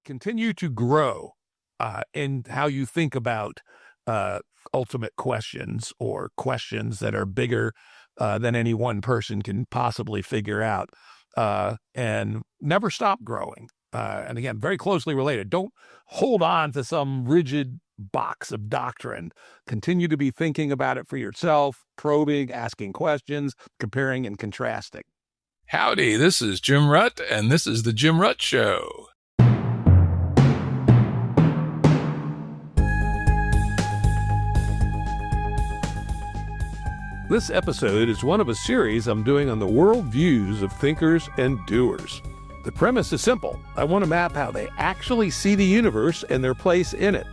continue to grow in how you think about ultimate questions or questions that are bigger than any one person can possibly figure out, and never stop growing. And again, very closely related. Don't hold on to some rigid box of doctrine. Continue to be thinking about it for yourself, probing, asking questions, comparing and contrasting. Howdy, this is Jim Rutt, and this is The Jim Rutt Show. This episode is one of a series I'm doing on the worldviews of thinkers and doers. The premise is simple. I want to map how they actually see the universe and their place in it.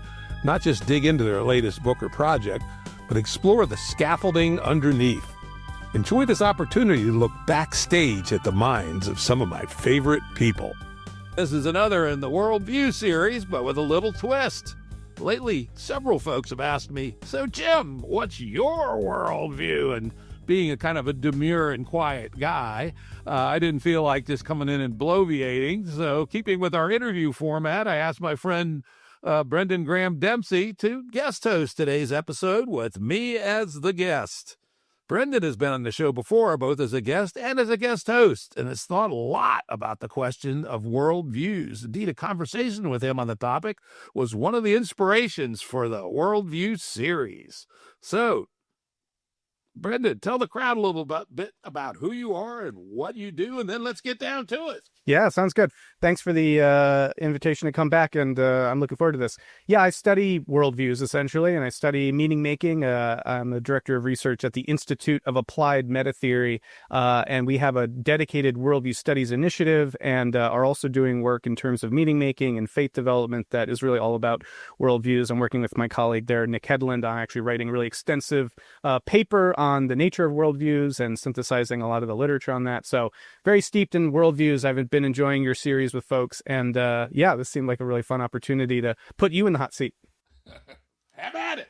Not just dig into their latest book or project, but explore the scaffolding underneath. Enjoy this opportunity to look backstage at the minds of some of my favorite people. This is another in the Worldview series, but with a little twist. Lately, several folks have asked me, so Jim, what's your worldview? And being a kind of a demure and quiet guy, I didn't feel like just coming in and bloviating. So keeping with our interview format, I asked my friend Brendan Graham Dempsey to guest host today's episode with me as the guest. Brendan has been on the show before, both as a guest and as a guest host, and has thought a lot about the question of worldviews. Indeed, a conversation with him on the topic was one of the inspirations for the Worldview series. So, Brendan, tell the crowd a little bit about who you are and what you do, and then let's get down to it. Yeah, sounds good. Thanks for the invitation to come back, and I'm looking forward to this. Yeah, I study worldviews, essentially, and I study meaning making. I'm the director of research at the Institute of Applied Metatheory, and we have a dedicated worldview studies initiative, and are also doing work in terms of meaning making and faith development that is really all about worldviews. I'm working with my colleague there, Nick Hedlund. I'm actually writing a really extensive paper on the nature of worldviews and synthesizing a lot of the literature on that. So very steeped in worldviews. I've been enjoying your series with folks, and yeah, this seemed like a really fun opportunity to put you in the hot seat. Have at it.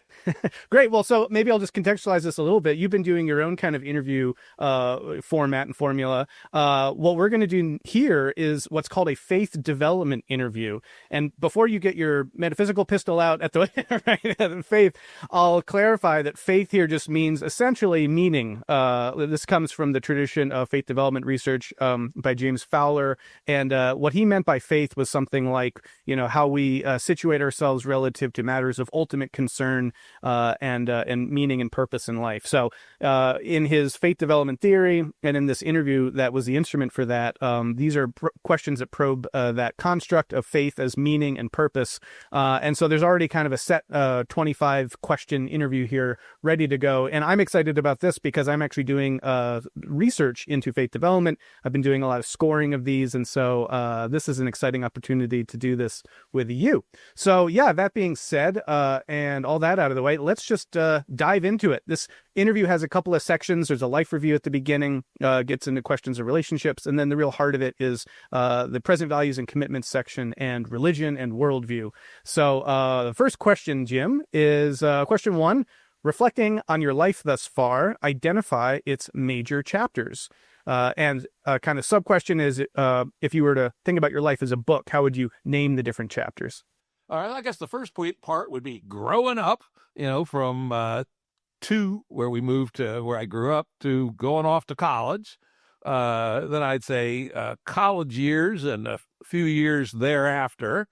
Great. Well, so maybe I'll just contextualize this a little bit. You've been doing your own kind of interview format and formula. What we're going to do here is what's called a faith development interview. And before you get your metaphysical pistol out at the faith, I'll clarify that faith here just means essentially meaning. This comes from the tradition of faith development research by James Fowler. And what he meant by faith was something like, how we situate ourselves relative to matters of ultimate concern, and meaning and purpose in life. So in his faith development theory and in this interview that was the instrument for that, these are questions that probe that construct of faith as meaning and purpose. And so there's already kind of a set 25 question interview here ready to go. And I'm excited about this because I'm actually doing research into faith development. I've been doing a lot of scoring of these. And so this is an exciting opportunity to do this with you. So yeah, that being said, and all that out of the way, let's just dive into it. This interview has a couple of sections. There's a life review at the beginning, gets into questions of relationships, and then the real heart of it is the present values and commitments section and religion and worldview. So the first question, Jim, is question 1. Reflecting on your life thus far, identify its major chapters. And a kind of sub-question is, if you were to think about your life as a book, how would you name the different chapters? All right, I guess the first part would be growing up, from where we moved to where I grew up to going off to college. Then I'd say college years and a few years thereafter.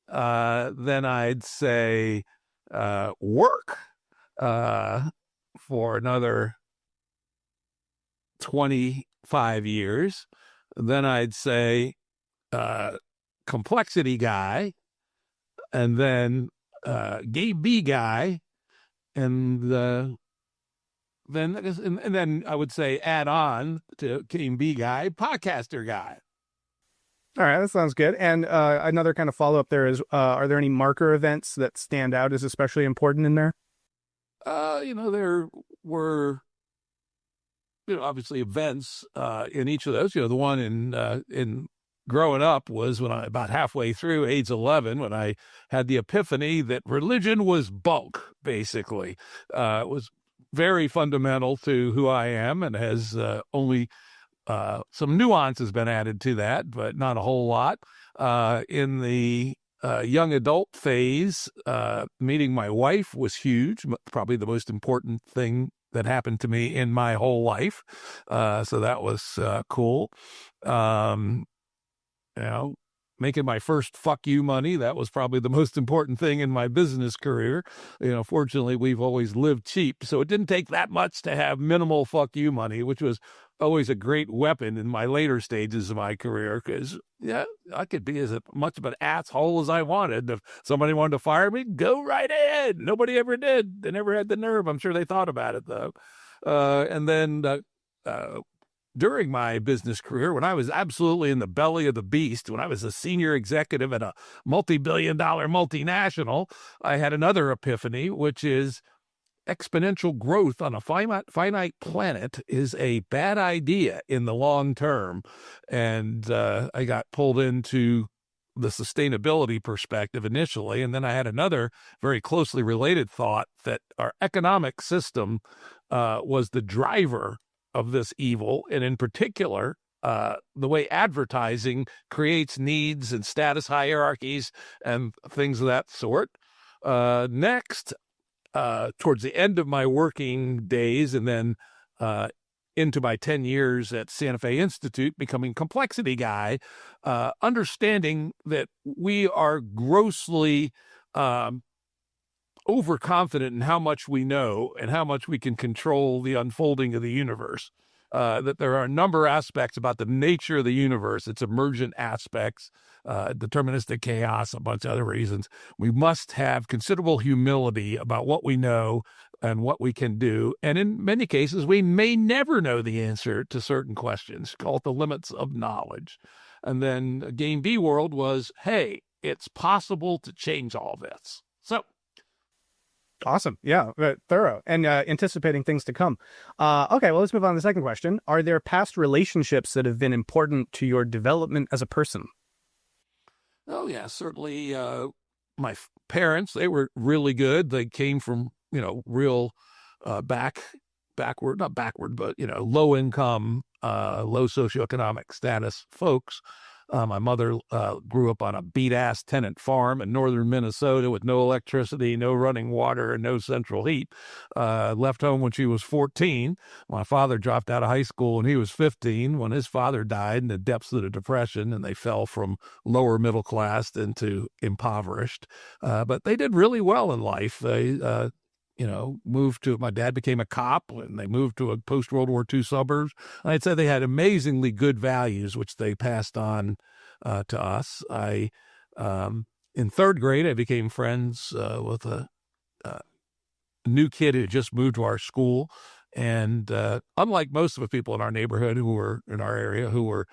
Then I'd say work for another 25 years. Then I'd say complexity guy. And then GameB guy, and then I would say add on to GameB guy, podcaster guy. All right, that sounds good. And another kind of follow up there is: are there any marker events that stand out as especially important in there? There were, obviously events in each of those. The one in growing up was when I, about halfway through age 11, when I had the epiphany that religion was bunk, basically. It was very fundamental to who I am and has only some nuance has been added to that, but not a whole lot. In the young adult phase, meeting my wife was huge, probably the most important thing that happened to me in my whole life. So that was cool. Making my first fuck you money, that was probably the most important thing in my business career. Fortunately, we've always lived cheap, so it didn't take that much to have minimal fuck you money, which was always a great weapon in my later stages of my career, because I could be as much of an asshole as I wanted. If somebody wanted to fire me, go right ahead. Nobody ever did. They never had the nerve. I'm sure they thought about it, though. And then during my business career, when I was absolutely in the belly of the beast, when I was a senior executive at a multi-billion-dollar multinational, I had another epiphany, which is exponential growth on a finite planet is a bad idea in the long term. And I got pulled into the sustainability perspective initially. And then I had another very closely related thought that our economic system was the driver of this evil, and in particular, the way advertising creates needs and status hierarchies and things of that sort. Next, towards the end of my working days, and then into my 10 years at Santa Fe Institute, becoming complexity guy, understanding that we are grossly overconfident in how much we know and how much we can control the unfolding of the universe. That there are a number of aspects about the nature of the universe, its emergent aspects, deterministic chaos, a bunch of other reasons. We must have considerable humility about what we know and what we can do. And in many cases, we may never know the answer to certain questions, called the limits of knowledge. And then GameB world was, hey, it's possible to change all this. So, awesome. Yeah, thorough and anticipating things to come. Okay, well, let's move on to the second question. Are there past relationships that have been important to your development as a person? Oh, yeah, certainly. My parents, they were really good. They came from, real not backward, but, low income, low socioeconomic status folks. My mother grew up on a beat-ass tenant farm in northern Minnesota with no electricity, no running water, and no central heat. Left home when she was 14. My father dropped out of high school when he was 15, when his father died in the depths of the Depression, and they fell from lower middle class into impoverished. But they did really well in life. They my dad became a cop, and they moved to a post-World War II suburbs. I'd say they had amazingly good values, which they passed on to us. In third grade, I became friends with a new kid who just moved to our school. And unlike most of the people in our neighborhood who were in our area, who were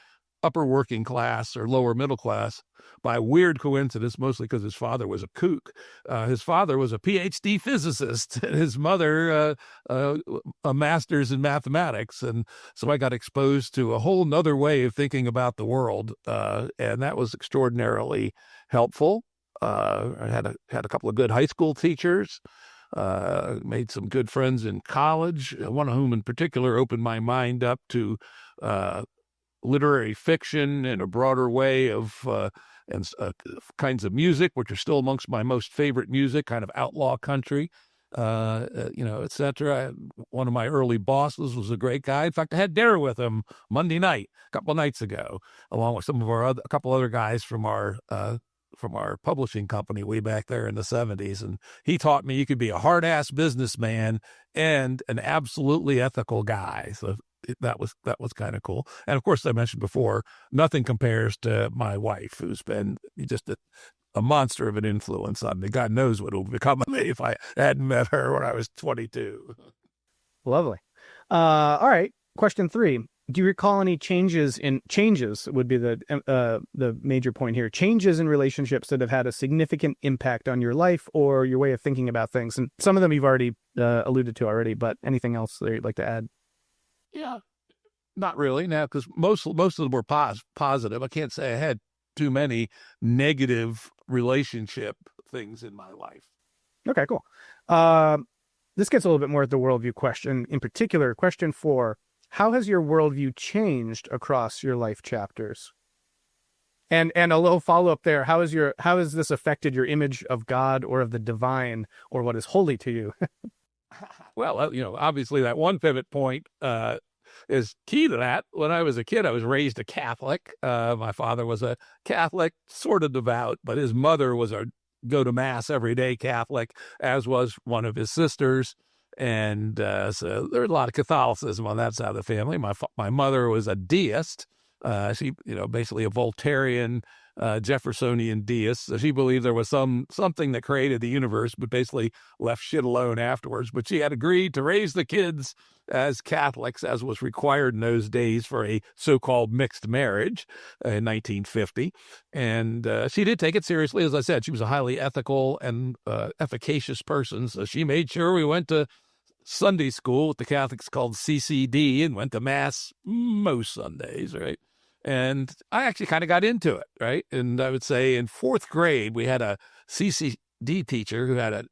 upper working class or lower middle class, by weird coincidence, mostly because his father was a kook. His father was a PhD physicist, and his mother a master's in mathematics. And so I got exposed to a whole nother way of thinking about the world, and that was extraordinarily helpful. I had a couple of good high school teachers. Made some good friends in college, one of whom in particular opened my mind up to literary fiction in a broader way of kinds of music, which are still amongst my most favorite music, kind of outlaw country, etc. One of my early bosses was a great guy. In fact, I had dinner with him Monday night, a couple of nights ago, along with a couple other guys from our publishing company way back there in the 70s. And he taught me you could be a hard-ass businessman and an absolutely ethical guy. So that was kind of cool. And of course, I mentioned before, nothing compares to my wife, who's been just a monster of an influence on me. God knows what it would become of me if I hadn't met her when I was 22. Lovely. All right. Question 3. Do you recall any changes would be the major point here, changes in relationships that have had a significant impact on your life or your way of thinking about things? And some of them you've already alluded to already, but anything else that you'd like to add? Yeah, not really now, because most of them were positive. I can't say I had too many negative relationship things in my life. Okay, cool. This gets a little bit more at the worldview question. In particular, question 4, How has your worldview changed across your life chapters? And a little follow-up there, how has this affected your image of God or of the divine or what is holy to you? Well, obviously that one pivot point is key to that. When I was a kid, I was raised a Catholic. My father was a Catholic, sort of devout, but his mother was a go-to-mass everyday Catholic, as was one of his sisters. And so there's a lot of Catholicism on that side of the family. My mother was a deist. She, basically a Voltairean, Jeffersonian deist. So she believed there was something that created the universe, but basically left shit alone afterwards. But she had agreed to raise the kids as Catholics, as was required in those days for a so-called mixed marriage in 1950. And she did take it seriously. As I said, she was a highly ethical and efficacious person. So she made sure we went to Sunday school, what the Catholics called CCD, and went to Mass most Sundays, right? And I actually kind of got into it, right? And I would say in fourth grade, we had a CCD teacher who had a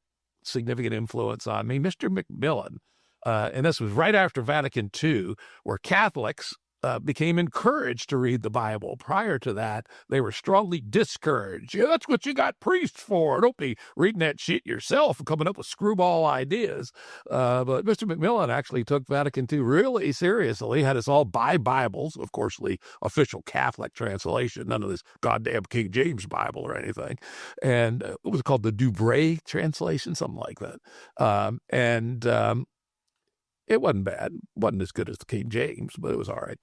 significant influence on me, Mr. McMillan. And this was right after Vatican II, where Catholics became encouraged to read the Bible. Prior to that, they were strongly discouraged. Yeah, that's what you got priests for. Don't be reading that shit yourself and coming up with screwball ideas. But Mr. McMillan actually took Vatican II really seriously, had us all buy Bibles, of course, the official Catholic translation, none of this goddamn King James Bible or anything. And it was called the Dubray translation, something like that. It wasn't bad. Wasn't as good as the King James, but it was all right.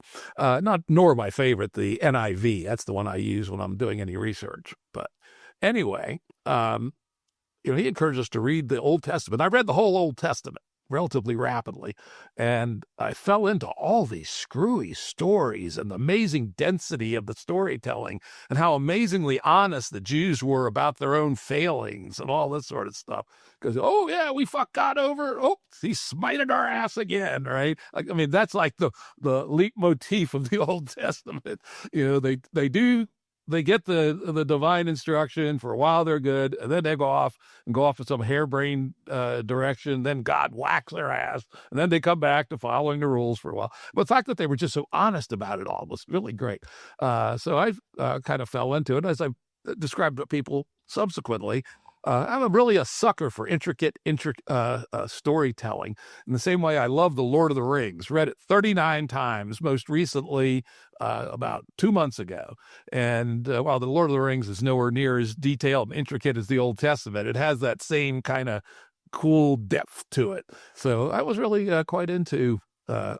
Nor my favorite, the NIV. That's the one I use when I'm doing any research. But anyway, he encouraged us to read the Old Testament. I read the whole Old Testament relatively rapidly, and I fell into all these screwy stories and the amazing density of the storytelling and how amazingly honest the Jews were about their own failings and all this sort of stuff. Because, oh yeah, we fucked God over. Oh, he smited our ass again, right? That's like the leitmotif of the Old Testament. They get the divine instruction for a while. They're good, and then they go off in some harebrained direction. Then God whacks their ass, and then they come back to following the rules for a while. But the fact that they were just so honest about it all was really great. So I kind of fell into it, as I described to people subsequently. I'm really a sucker for intricate storytelling. In the same way I love The Lord of the Rings. Read it 39 times, most recently about 2 months ago. And while The Lord of the Rings is nowhere near as detailed and intricate as the Old Testament, it has that same kind of cool depth to it. So I was really quite into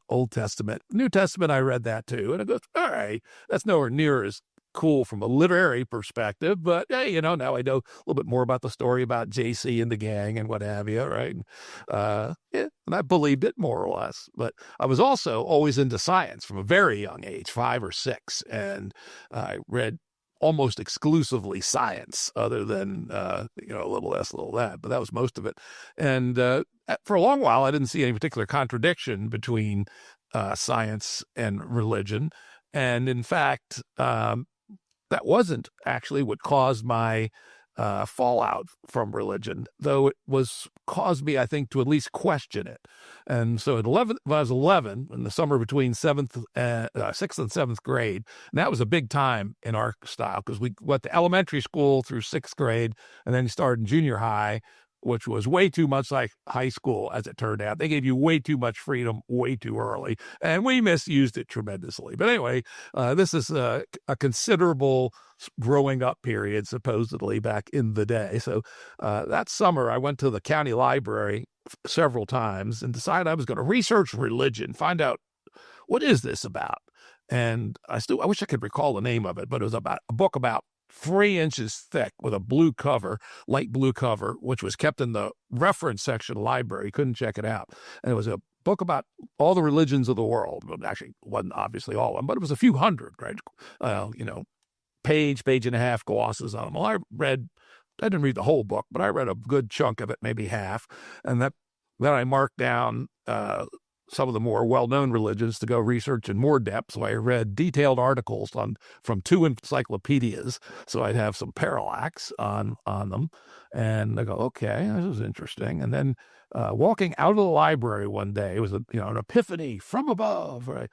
Old Testament. New Testament, I read that too. And I go, all right, that's nowhere near as cool from a literary perspective, but hey, now I know a little bit more about the story about JC and the gang and what have you, right? And I believed it more or less. But I was also always into science from a very young age, 5 or 6, and I read almost exclusively science, other than a little this, a little that, but that was most of it. And for a long while, I didn't see any particular contradiction between science and religion, and in fact, that wasn't actually what caused my fallout from religion, though it caused me, I think, to at least question it. And so when I was 11, in the summer between 6th and 7th grade, and that was a big time in our style, because we went to elementary school through 6th grade, and then started in junior high, which was way too much like high school, as it turned out. They gave you way too much freedom way too early, and we misused it tremendously. But anyway, this is a considerable growing up period, supposedly, back in the day. So that summer, I went to the county library several times and decided I was going to research religion, find out, what is this about? And I wish I could recall the name of it, but it was about a book about 3 inches thick with a blue cover, light blue cover, which was kept in the reference section of the library. Couldn't check it out. And it was a book about all the religions of the world. Well, actually, it wasn't obviously all of them, but it was a few hundred, right? Page and a half glosses on them. Well, I didn't read the whole book, but I read a good chunk of it, maybe half. And then I marked down some of the more well-known religions to go research in more depth. So I read detailed articles from 2 encyclopedias, so I'd have some parallax on them. And I go, okay, this is interesting. And then walking out of the library one day, it was an epiphany from above, right?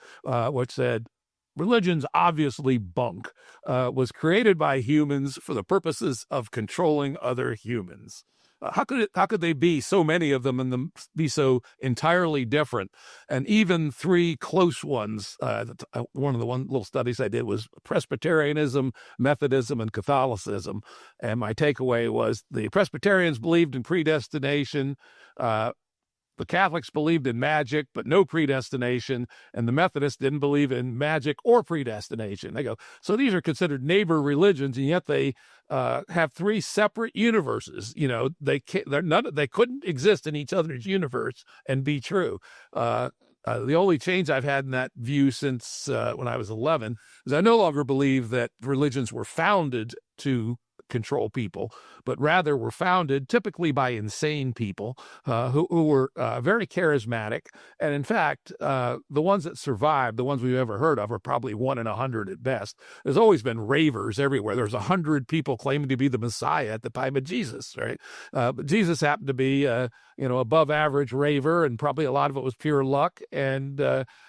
Which said, religion's obviously bunk, was created by humans for the purposes of controlling other humans. How could they be so many of them and them be so entirely different? And even 3 close ones. One of the little studies I did was Presbyterianism, Methodism, and Catholicism. And my takeaway was the Presbyterians believed in predestination. The Catholics believed in magic, but no predestination, and the Methodists didn't believe in magic or predestination. They go, so these are considered neighbor religions, and yet they have 3 separate universes. They couldn't exist in each other's universe and be true. The only change I've had in that view since when I was 11 is I no longer believe that religions were founded to control people, but rather were founded typically by insane people who were very charismatic. And in fact, the ones that survived, the ones we've ever heard of, are probably 1 in 100 at best. There's always been ravers everywhere. There's 100 people claiming to be the Messiah at the time of Jesus, right? But Jesus happened to be, above average raver, and probably a lot of it was pure luck. And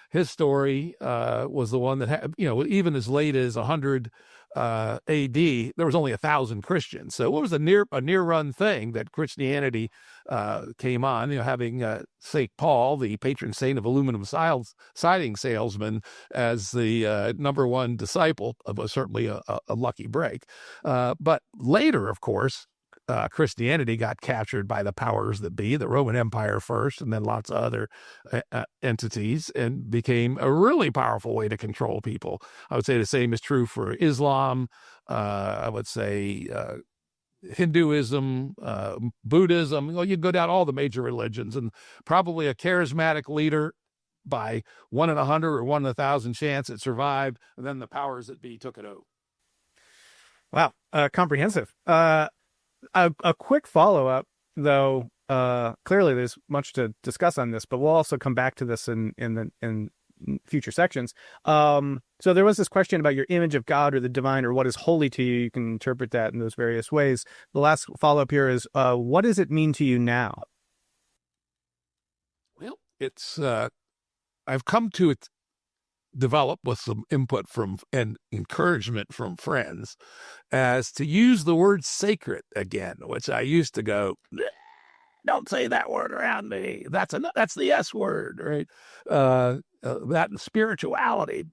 his story was the one that had, even as late as 100 AD, there was only 1,000 Christians. So it was a near run thing that Christianity came on, having St. Paul, the patron saint of aluminum siding salesmen, as the #1 disciple, was certainly a lucky break. But later, of course, Christianity got captured by the powers that be, the Roman Empire first, and then lots of other entities, and became a really powerful way to control people. I would say the same is true for Islam. I would say Hinduism, Buddhism. You go down all the major religions, and probably a charismatic leader by 1 in 100 or 1 in 1,000 chance it survived, and then the powers that be took it over. Wow, comprehensive. A quick follow-up, though. Clearly, there's much to discuss on this, but we'll also come back to this in future sections. So there was this question about your image of God or the divine, or what is holy to you. You can interpret that in those various ways. The last follow-up here is, what does it mean to you now? Well, it's I've come to it. Develop with some input from and encouragement from friends as to use the word sacred again, which I used to go, don't say that word around me. That's the S word, right? That and spirituality,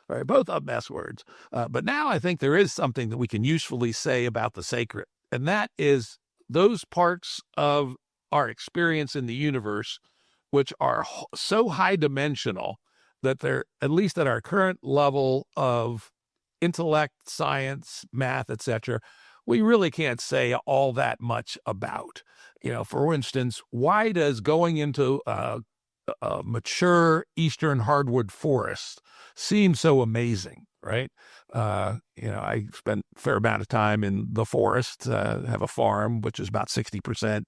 right? Both of them S words. But now I think there is something that we can usefully say about the sacred, and that is those parts of our experience in the universe which are so high dimensional that they're, at least at our current level of intellect, science, math, etc., we really can't say all that much about. For instance, why does going into a mature eastern hardwood forest seem so amazing, right? I spent a fair amount of time in the forest, have a farm, which is about 60%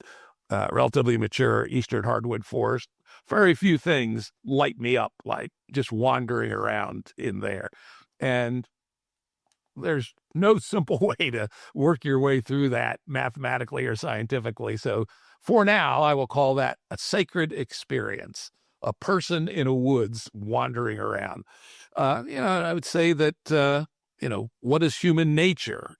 relatively mature eastern hardwood forest. Very few things light me up like just wandering around in there. And there's no simple way to work your way through that mathematically or scientifically. So for now, I will call that a sacred experience, a person in a woods wandering around. I would say that, what is human nature?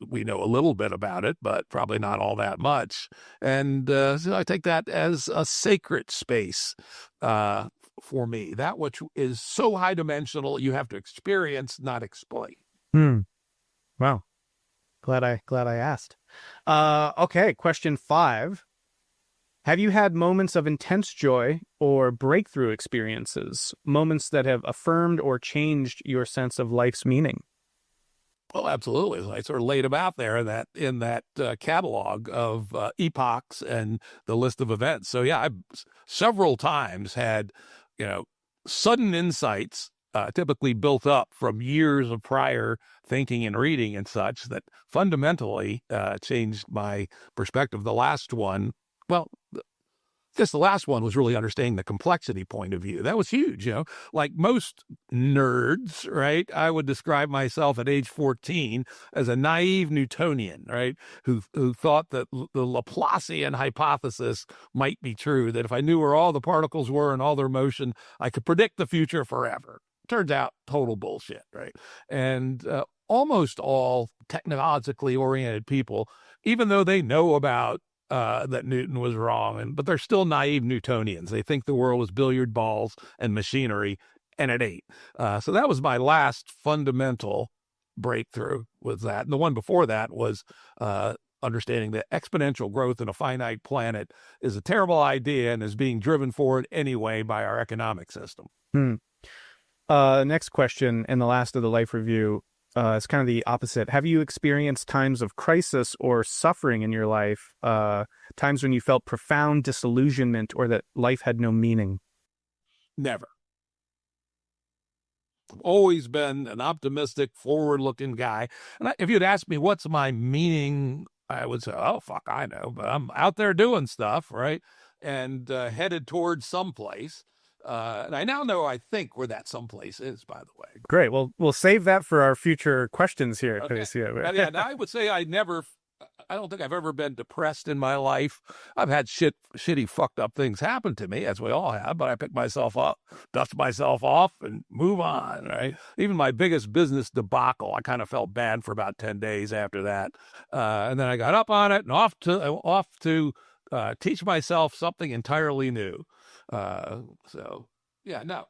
We know a little bit about it, but probably not all that much. And so I take that as a sacred space for me, that which is so high dimensional, you have to experience, not explain. Wow. Glad I asked. Okay. Question 5. Have you had moments of intense joy or breakthrough experiences, moments that have affirmed or changed your sense of life's meaning? Well, absolutely. I sort of laid them out there in that catalog of epochs and the list of events. So yeah, I've several times had, sudden insights, typically built up from years of prior thinking and reading and such, that fundamentally changed my perspective. The last one, well, Just the last one was really understanding the complexity point of view. That was huge, Like most nerds, right? I would describe myself at age 14 as a naive Newtonian, right? Who thought that the Laplacian hypothesis might be true, that if I knew where all the particles were and all their motion, I could predict the future forever. Turns out total bullshit, right? And almost all technologically oriented people, even though they know about that Newton was wrong, but they're still naive Newtonians. They think the world is billiard balls and machinery, and it ain't. So that was my last fundamental breakthrough, was that. And the one before that was understanding that exponential growth in a finite planet is a terrible idea and is being driven forward anyway by our economic system. Next question, and the last of the life review. It's kind of the opposite. Have you experienced times of crisis or suffering in your life, times when you felt profound disillusionment or that life had no meaning? Never. I've always been an optimistic, forward-looking guy. And if you'd asked me what's my meaning, I would say, oh, fuck, I know. But I'm out there doing stuff, right? And headed towards someplace. And I now know, I think, where that someplace is, by the way. Great. Well, we'll save that for our future questions here. Okay. And I would say I don't think I've ever been depressed in my life. I've had shitty, fucked up things happen to me, as we all have, but I pick myself up, dust myself off, and move on, right? Even my biggest business debacle, I kind of felt bad for about 10 days after that. And then I got up on it and off to teach myself something entirely new. So yeah, no.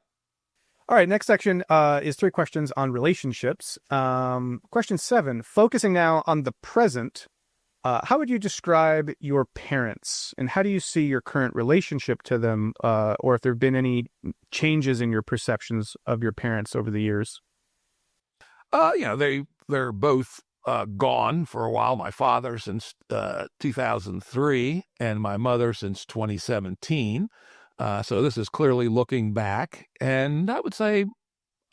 All right, next section is 3 questions on relationships. Question 7, focusing now on the present, how would you describe your parents, and how do you see your current relationship to them, or if there have been any changes in your perceptions of your parents over the years? They're both gone for a while. My father since 2003, and my mother since 2017. So this is clearly looking back. And I would say,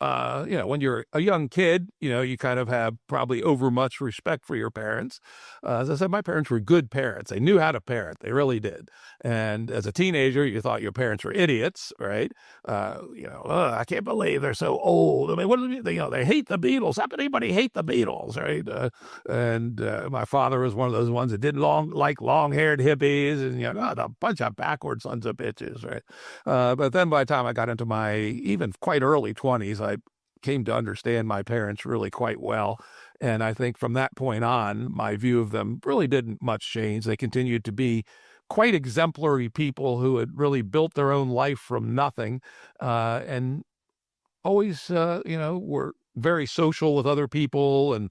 when you're a young kid, you kind of have probably overmuch respect for your parents. As I said, my parents were good parents. They knew how to parent. They really did. And as a teenager, you thought your parents were idiots, right? I can't believe they're so old. I mean, what do they hate the Beatles. How could anybody hate the Beatles, right? And my father was one of those ones that didn't like long-haired hippies and, a bunch of backward sons of bitches, right? But then by the time I got into my even quite early 20s, I came to understand my parents really quite well. And I think from that point on, my view of them really didn't much change. They continued to be quite exemplary people who had really built their own life from nothing, and always, were very social with other people and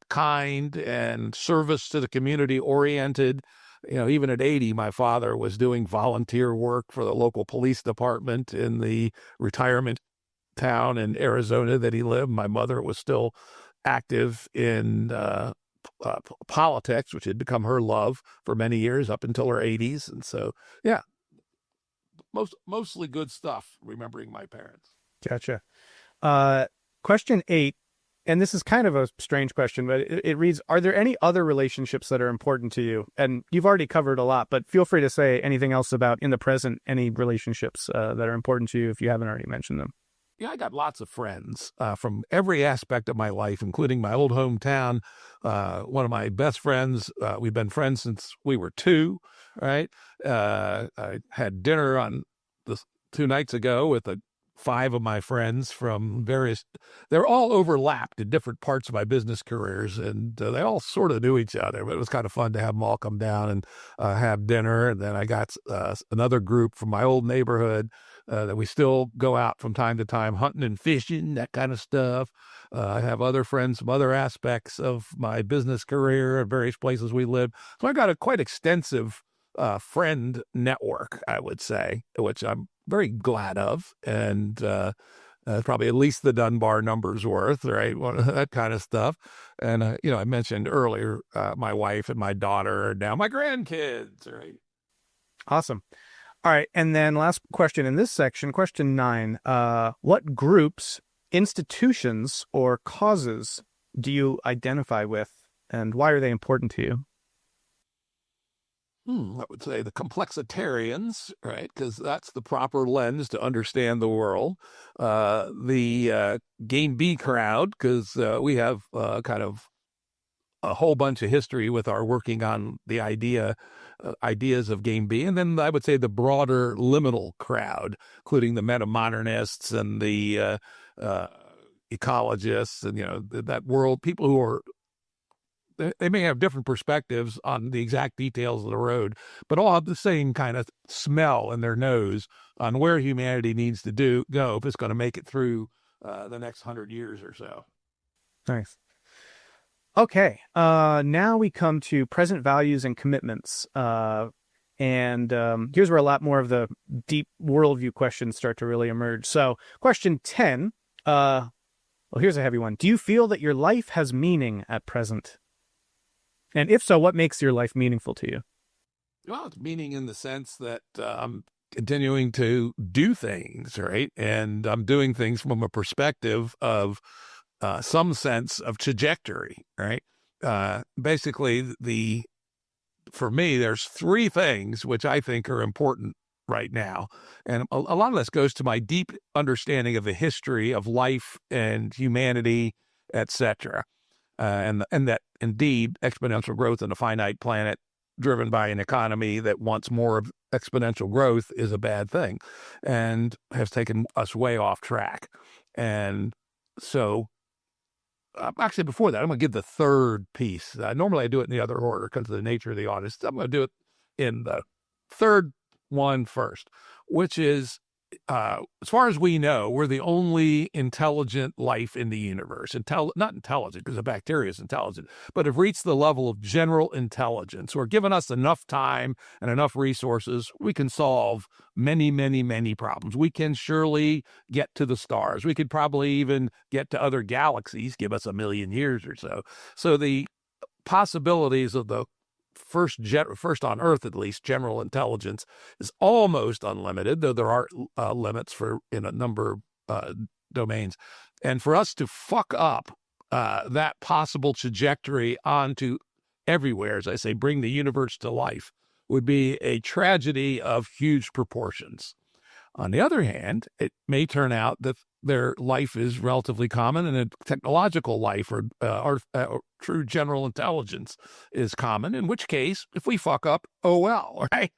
kind and service to the community oriented. Even at 80, my father was doing volunteer work for the local police department in the retirement town in Arizona that he lived. My mother was still active in politics, which had become her love for many years up until her 80s. And so, yeah, mostly good stuff, remembering my parents. Gotcha. Question 8, and this is kind of a strange question, but it reads, are there any other relationships that are important to you? And you've already covered a lot, but feel free to say anything else about, in the present, any relationships that are important to you if you haven't already mentioned them. Yeah, I got lots of friends from every aspect of my life, including my old hometown. One of my best friends, we've been friends since we were 2, right? I had dinner on 2 nights ago with 5 of my friends from they're all overlapped in different parts of my business careers, and they all sort of knew each other, but it was kind of fun to have them all come down and have dinner. And then I got another group from my old neighborhood that we still go out from time to time, hunting and fishing, that kind of stuff. I have other friends from other aspects of my business career at various places we live. So I got a quite extensive friend network, I would say, which I'm very glad of. And probably at least the Dunbar number's worth, right? That kind of stuff. And, I mentioned earlier, my wife and my daughter, and now my grandkids, right? Awesome. All right. And then last question in this section, question 9, what groups, institutions, or causes do you identify with, and why are they important to you? I would say the complexitarians, right? Because that's the proper lens to understand the world. The GameB crowd, because we have kind of a whole bunch of history with our working on the ideas of GameB. And then I would say the broader liminal crowd, including the metamodernists and the ecologists and, that world, people who are, they may have different perspectives on the exact details of the road, but all have the same kind of smell in their nose on where humanity needs to go if it's going to make it through the next 100 years or so. Nice. Okay, now we come to present values and commitments. And here's where a lot more of the deep worldview questions start to really emerge. So question 10, well, here's a heavy one. Do you feel that your life has meaning at present? And if so, what makes your life meaningful to you? Well, it's meaning in the sense that I'm continuing to do things, right? And I'm doing things from a perspective of some sense of trajectory, right? Basically, for me, there's three things which I think are important right now. And a lot of this goes to my deep understanding of the history of life and humanity, etc. And that indeed exponential growth in a finite planet driven by an economy that wants more of exponential growth is a bad thing and has taken us way off track. And so actually before that, I'm going to give the third piece. Normally I do it in the other order because of the nature of the audience. I'm going to do it in the third one first, which is, as far as we know, we're the only intelligent life in the universe. Not intelligent, because a bacteria is intelligent, but have reached the level of general intelligence. We're given us enough time and enough resources, we can solve many, many, many problems. We can surely get to the stars. We could probably even get to other galaxies, give us 1 million years or so. So the possibilities of the first on Earth, at least, general intelligence is almost unlimited, though there are limits in a number of domains. And for us to fuck up that possible trajectory onto everywhere, as I say, bring the universe to life, would be a tragedy of huge proportions. On the other hand, it may turn out that their life is relatively common and a technological life or true general intelligence is common, in which case, if we fuck up, oh well, right?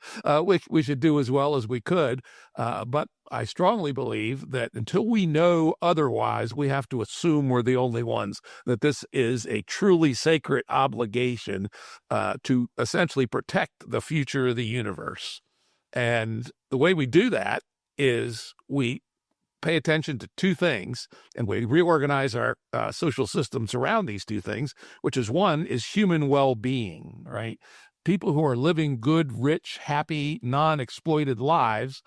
We should do as well as we could. But I strongly believe that until we know otherwise, we have to assume we're the only ones, that this is a truly sacred obligation to essentially protect the future of the universe. And the way we do that is we pay attention to two things, and we reorganize our social systems around these two things, which is one is human well-being, right? People who are living good, rich, happy, non-exploited lives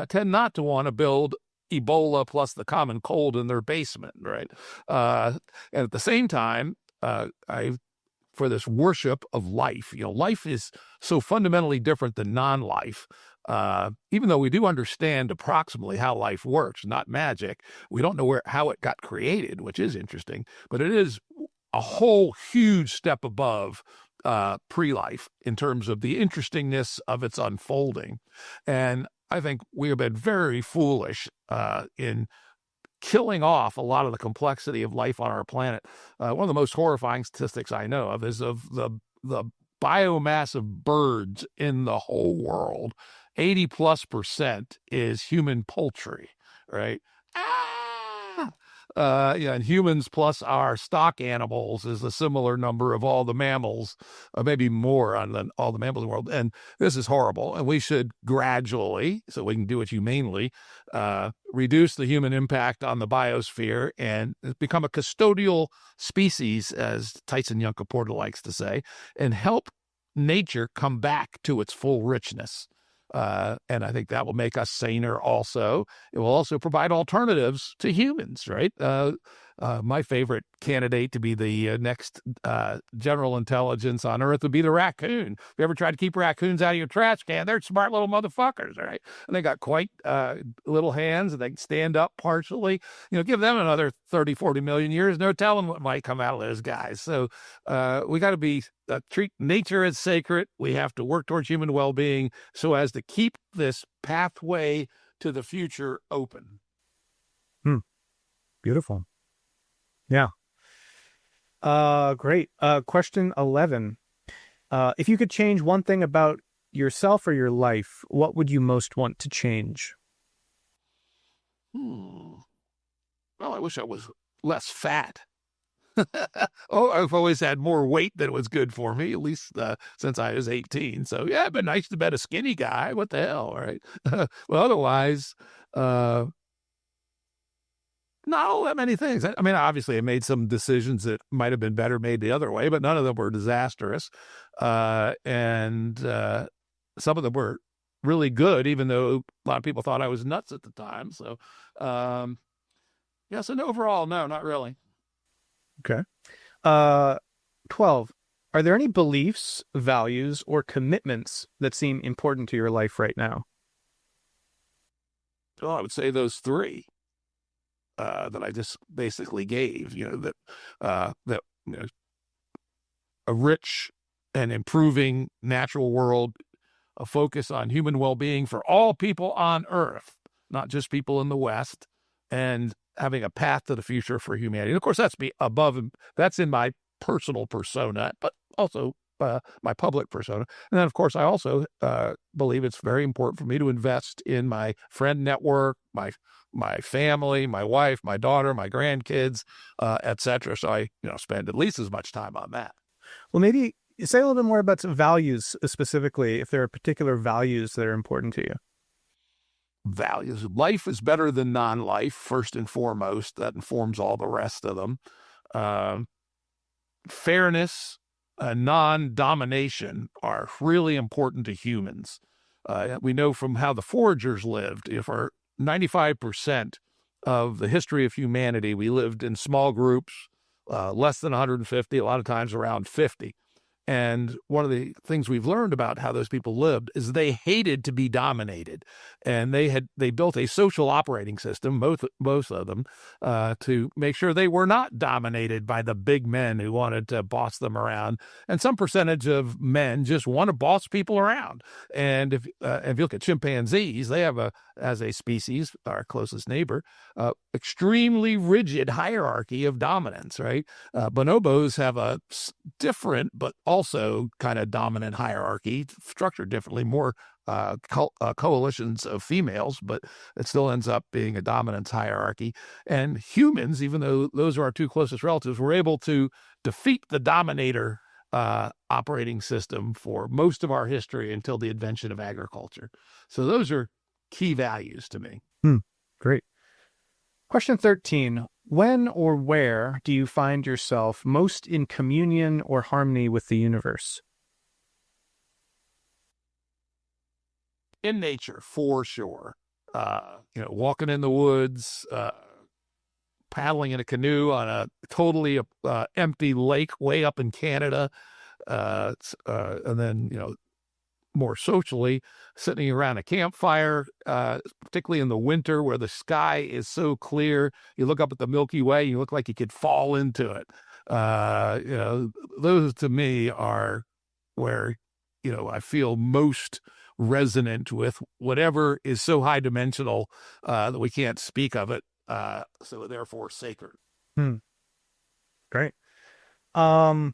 tend not to want to build Ebola plus the common cold in their basement, right? And at the same time, for this worship of life, life is so fundamentally different than non-life. Even though we do understand approximately how life works, not magic, we don't know how it got created, which is interesting, but it is a whole huge step above pre-life in terms of the interestingness of its unfolding. And I think we have been very foolish in killing off a lot of the complexity of life on our planet. One of the most horrifying statistics I know of is of the biomass of birds in the whole world. 80+% is human poultry, right? And humans plus our stock animals is a similar number of all the mammals, maybe more on all the mammals in the world. And this is horrible. And we should gradually, so we can do it humanely, reduce the human impact on the biosphere and become a custodial species, as Tyson Yunkaporta likes to say, and help nature come back to its full richness. And I think that will make us saner also. It will also provide alternatives to humans, right? My favorite candidate to be the next general intelligence on Earth would be the raccoon. If you ever tried to keep raccoons out of your trash can, they're smart little motherfuckers, right? And they got quite little hands, and they can stand up partially. Give them another 30, 40 million years, no telling what might come out of those guys. So we got to be treat nature as sacred. We have to work towards human well-being so as to keep this pathway to the future open. Beautiful. Yeah. Great. Question 11. If you could change one thing about yourself or your life, what would you most want to change? Well, I wish I was less fat. I've always had more weight than was good for me, at least since I was 18. So, yeah, it'd been nice to be a skinny guy. What the hell, right? Well, otherwise, not that many things. I mean, obviously, I made some decisions that might have been better made the other way, but none of them were disastrous. And some of them were really good, even though a lot of people thought I was nuts at the time. So, yes, and overall, no, not really. Okay. 12. Are there any beliefs, values, or commitments that seem important to your life right now? Well, I would say those three that I just basically gave. That a rich and improving natural world, a focus on human well-being for all people on Earth, not just people in the West, and having a path to the future for humanity. And of course, that's in my personal persona, but also my public persona. And then, of course, I also believe it's very important for me to invest in my friend network, my family, my wife, my daughter, my grandkids, etc. So I, spend at least as much time on that. Well, maybe say a little bit more about some values specifically, if there are particular values that are important to you. Values. Life is better than non-life, first and foremost. That informs all the rest of them. Fairness, non-domination are really important to humans. We know from how the foragers lived, for 95% of the history of humanity, we lived in small groups, less than 150, a lot of times around 50. And one of the things we've learned about how those people lived is they hated to be dominated, and they built a social operating system, most of them, to make sure they were not dominated by the big men who wanted to boss them around. And some percentage of men just want to boss people around. And if you look at chimpanzees, they have as a species, our closest neighbor, extremely rigid hierarchy of dominance. Right? Bonobos have a different but also kind of dominant hierarchy, structured differently, more coalitions of females, but it still ends up being a dominance hierarchy. And humans, even though those are our two closest relatives, were able to defeat the dominator operating system for most of our history until the invention of agriculture. So those are key values to me. Great. Question 13. When or where do you find yourself most in communion or harmony with the universe? In nature, for sure. Walking in the woods, paddling in a canoe on a totally empty lake way up in Canada, and then, more socially, sitting around a campfire, particularly in the winter where the sky is so clear. You look up at the Milky Way, you look like you could fall into it. Those to me are where, I feel most resonant with whatever is so high dimensional that we can't speak of it. So therefore sacred. Great. 14.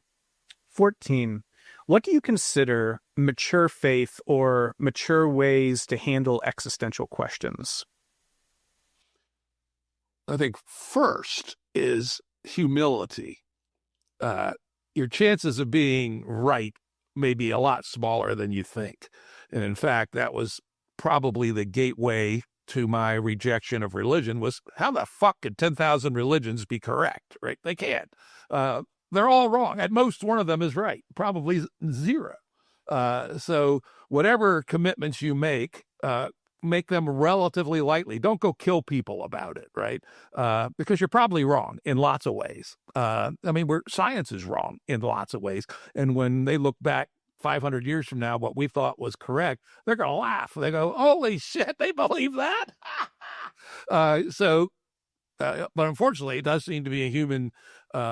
What do you consider mature faith or mature ways to handle existential questions? I think first is humility. Your chances of being right may be a lot smaller than you think. And in fact, that was probably the gateway to my rejection of religion was, how the fuck could 10,000 religions be correct, right? They can't. They're all wrong. At most, one of them is right, probably zero. So whatever commitments you make, make them relatively lightly. Don't go kill people about it, right? Because you're probably wrong in lots of ways. Science is wrong in lots of ways. And when they look back 500 years from now, what we thought was correct, they're going to laugh. They go, holy shit, they believe that? But unfortunately, it does seem to be a human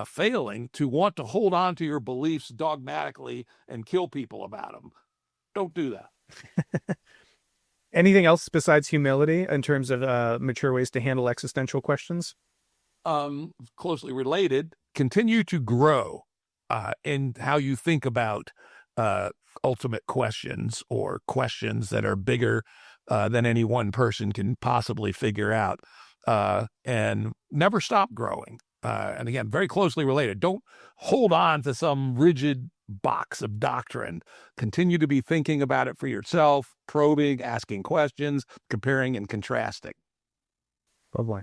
failing to want to hold on to your beliefs dogmatically and kill people about them. Don't do that. Anything else besides humility in terms of mature ways to handle existential questions? Closely related, continue to grow in how you think about ultimate questions or questions that are bigger than any one person can possibly figure out. And never stop growing. And again, very closely related. Don't hold on to some rigid box of doctrine. Continue to be thinking about it for yourself, probing, asking questions, comparing and contrasting. Lovely.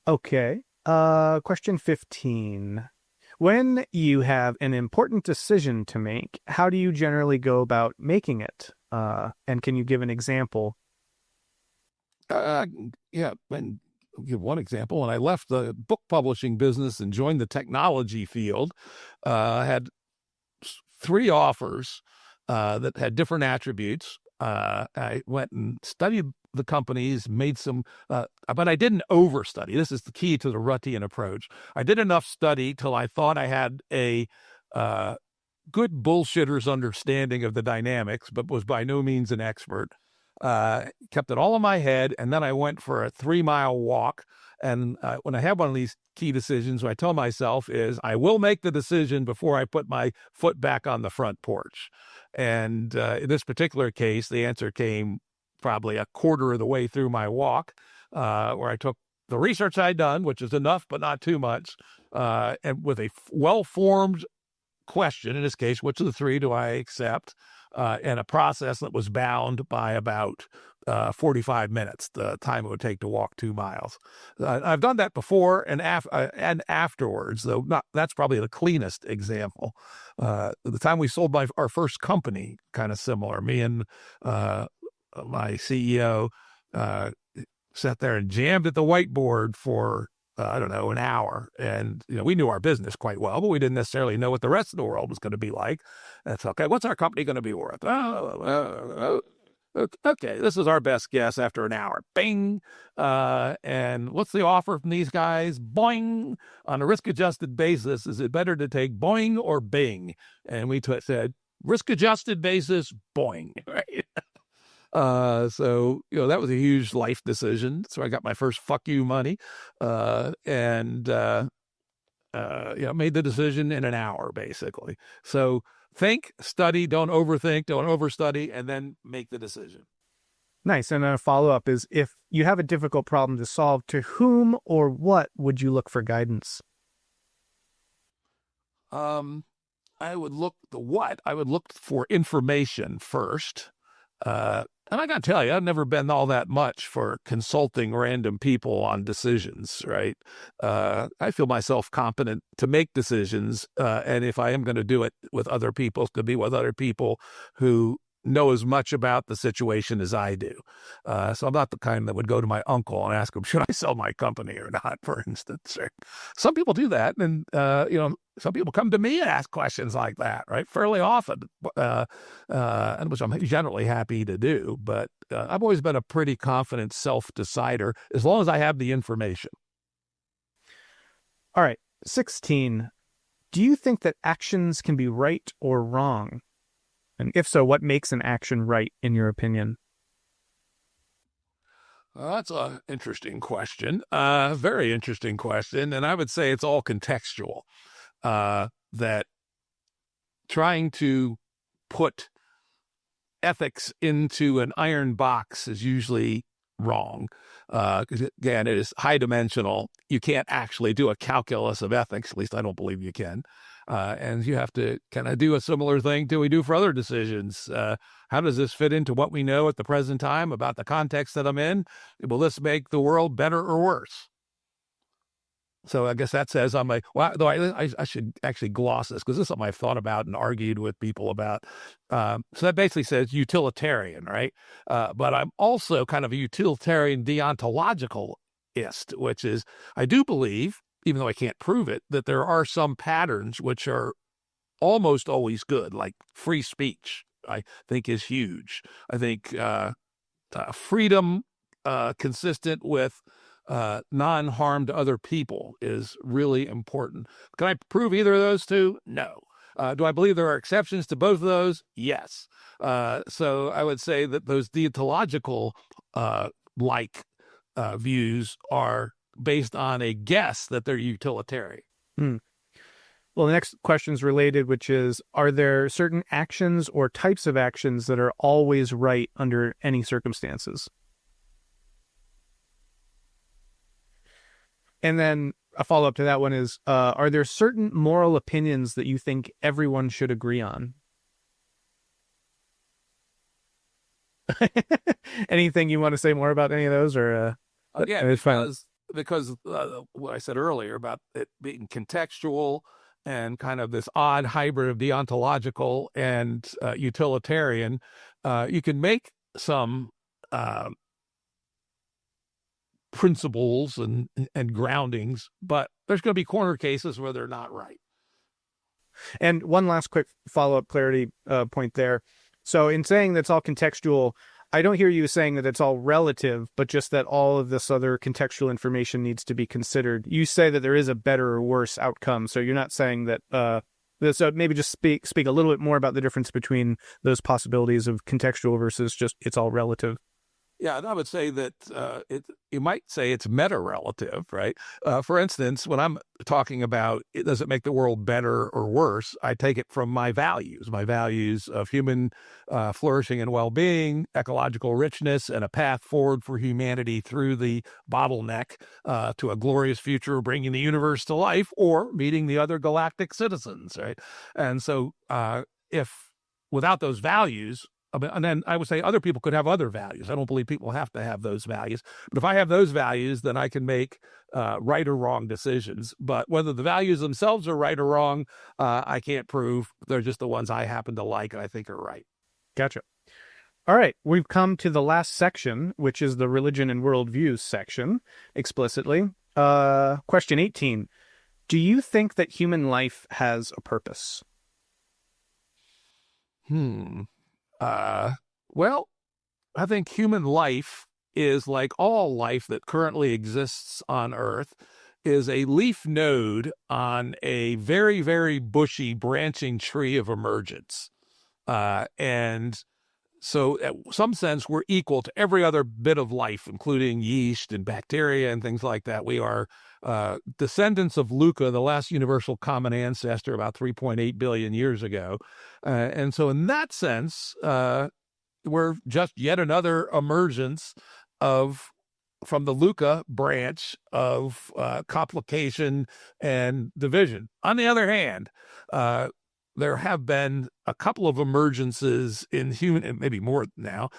Okay. Question 15. When you have an important decision to make, how do you generally go about making it? And can you give an example? Yeah, and I'll give one example. When I left the book publishing business and joined the technology field, I had 3 offers that had different attributes. I went and studied the companies, made some, but I didn't overstudy. This is the key to the Ruttian approach. I did enough study till I thought I had a good bullshitter's understanding of the dynamics, but was by no means an expert. Kept it all in my head, and then I went for a 3-mile walk. And when I have one of these key decisions, what I tell myself is, I will make the decision before I put my foot back on the front porch. And in this particular case, the answer came probably a quarter of the way through my walk, where I took the research I'd done, which is enough but not too much, and with a well-formed question, in this case, which of the 3 do I accept, and a process that was bound by about 45 minutes, the time it would take to walk 2 miles. I've done that before and afterwards, though that's probably the cleanest example. The time we sold our first company, kind of similar. Me and my CEO sat there and jammed at the whiteboard for an hour. And, we knew our business quite well, but we didn't necessarily know what the rest of the world was going to be like. That's okay. What's our company going to be worth? Okay, this is our best guess after an hour. Bing. And what's the offer from these guys? Boing. On a risk-adjusted basis, is it better to take boing or bing? And we said, risk-adjusted basis, boing. Right? So that was a huge life decision. So I got my first fuck you money, and made the decision in an hour, basically. So think, study, don't overthink, don't overstudy, and then make the decision. Nice. And a follow-up is, if you have a difficult problem to solve, to whom or what would you look for guidance? I would look for information first. And I got to tell you, I've never been all that much for consulting random people on decisions, right? I feel myself competent to make decisions. And if I am going to do it with other people, it's going to be with other people who know as much about the situation as I do. So I'm not the kind that would go to my uncle and ask him, should I sell my company or not, for instance. Right? Some people do that. And, some people come to me and ask questions like that, right? Fairly often, and which I'm generally happy to do. But I've always been a pretty confident self-decider as long as I have the information. All right. 16. Do you think that actions can be right or wrong? And if so, what makes an action right, in your opinion? That's an interesting question. Very interesting question. And I would say it's all contextual. That trying to put ethics into an iron box is usually wrong. Because again, it is high dimensional. You can't actually do a calculus of ethics. At least I don't believe you can. And you have to kind of do a similar thing to we do for other decisions. How does this fit into what we know at the present time about the context that I'm in? Will this make the world better or worse? So I guess that says I'm like, well, though I should actually gloss this because this is something I've thought about and argued with people about. So that basically says utilitarian, right? But I'm also kind of a utilitarian deontological-ist, which is I do believe, even though I can't prove it, that there are some patterns which are almost always good, like free speech, I think is huge. I think freedom consistent with non-harm to other people is really important. Can I prove either of those two? No. Do I believe there are exceptions to both of those? Yes. So I would say that those deontological views are based on a guess that they're utilitarian. Well, the next question is related, which is, are there certain actions or types of actions that are always right under any circumstances? And then a follow-up to that one is, are there certain moral opinions that you think everyone should agree on? Anything you want to say more about any of those? Or it's fine. Because what I said earlier about it being contextual and kind of this odd hybrid of deontological and utilitarian, you can make some principles and groundings, but there's going to be corner cases where they're not right. And one last quick follow-up clarity point there. So in saying that's all contextual, I don't hear you saying that it's all relative, but just that all of this other contextual information needs to be considered. You say that there is a better or worse outcome, so you're not saying that. So maybe just speak a little bit more about the difference between those possibilities of contextual versus just it's all relative. Yeah, and I would say that you might say it's meta-relative, right? For instance, when I'm talking about does it make the world better or worse, I take it from my values of human flourishing and well-being, ecological richness, and a path forward for humanity through the bottleneck to a glorious future, bringing the universe to life or meeting the other galactic citizens, right? And so if without those values, and then I would say other people could have other values. I don't believe people have to have those values. But if I have those values, then I can make right or wrong decisions. But whether the values themselves are right or wrong, I can't prove. They're just the ones I happen to like and I think are right. Gotcha. All right. We've come to the last section, which is the religion and worldviews section, explicitly. Question 18. Do you think that human life has a purpose? Well, I think human life is like all life that currently exists on Earth is a leaf node on a very, very bushy branching tree of emergence. And so in some sense, we're equal to every other bit of life, including yeast and bacteria and things like that. We are descendants of Luca, the last universal common ancestor about 3.8 billion years ago. And so in that sense, we're just yet another emergence from the Luca branch of complication and division. On the other hand, there have been a couple of emergences in human, and maybe more now,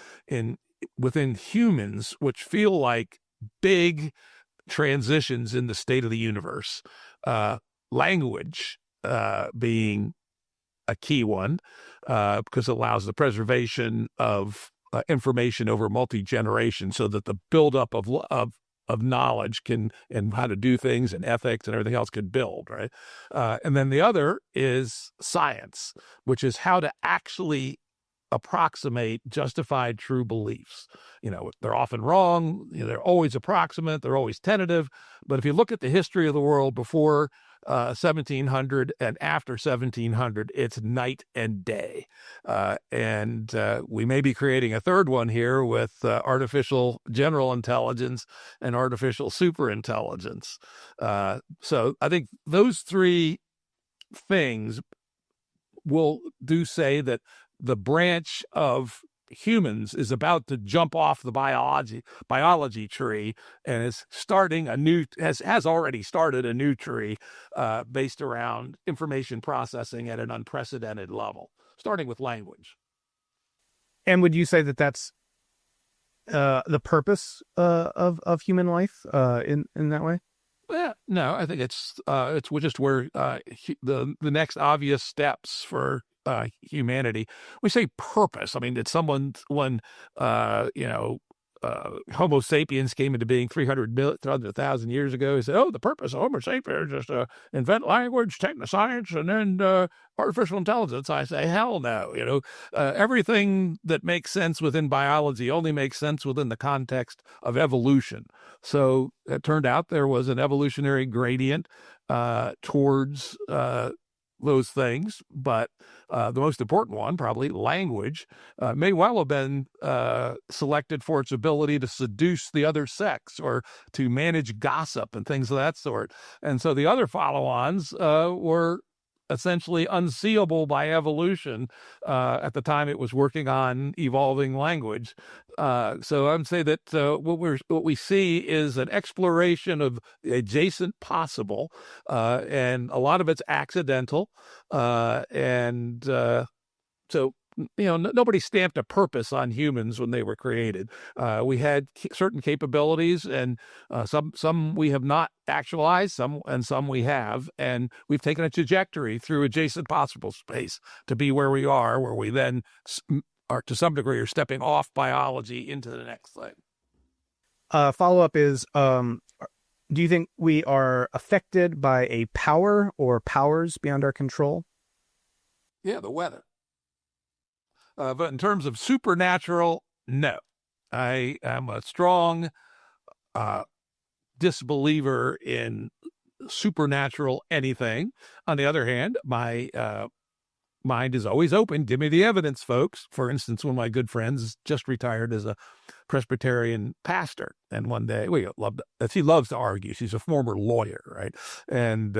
within humans, which feel like big transitions in the state of the universe. Language being a key one, because it allows the preservation of information over multi-generations, so that the buildup of knowledge and how to do things and ethics and everything else can build, right? And then the other is science, which is how to actually approximate justified true beliefs. They're often wrong. They're always approximate. They're always tentative. But if you look at the history of the world before 1700 and after 1700, it's night and day. And we may be creating a third one here with artificial general intelligence and artificial superintelligence. So I think those three things will say that the branch of humans is about to jump off the biology tree and is starting has already started a new tree based around information processing at an unprecedented level, starting with language. And would you say that that's the purpose of human life in that way? No, I think it's just where the next obvious steps for humanity. We say purpose. I mean, did someone when Homo sapiens came into being 300,000 years ago? He said, "Oh, the purpose of Homo sapiens is to invent language, technoscience, and then artificial intelligence." I say, hell no. Everything that makes sense within biology only makes sense within the context of evolution. So it turned out there was an evolutionary gradient towards those things, but the most important one, probably language, may well have been selected for its ability to seduce the other sex or to manage gossip and things of that sort. And so the other follow-ons were essentially unseeable by evolution at the time it was working on evolving language. So I'm saying that what we see is an exploration of adjacent possible, and a lot of it's accidental, so nobody stamped a purpose on humans when they were created. We had certain capabilities, and some we have not actualized, some we have, and we've taken a trajectory through adjacent possible space to be where we are, where we then are to some degree are stepping off biology into the next thing. Follow-up is, do you think we are affected by a power or powers beyond our control? Yeah, the weather. But in terms of supernatural, no. I am a strong disbeliever in supernatural anything. On the other hand, my mind is always open. Give me the evidence, folks. For instance, one of my good friends just retired as a Presbyterian pastor. And one day, she loves to argue. She's a former lawyer, right? And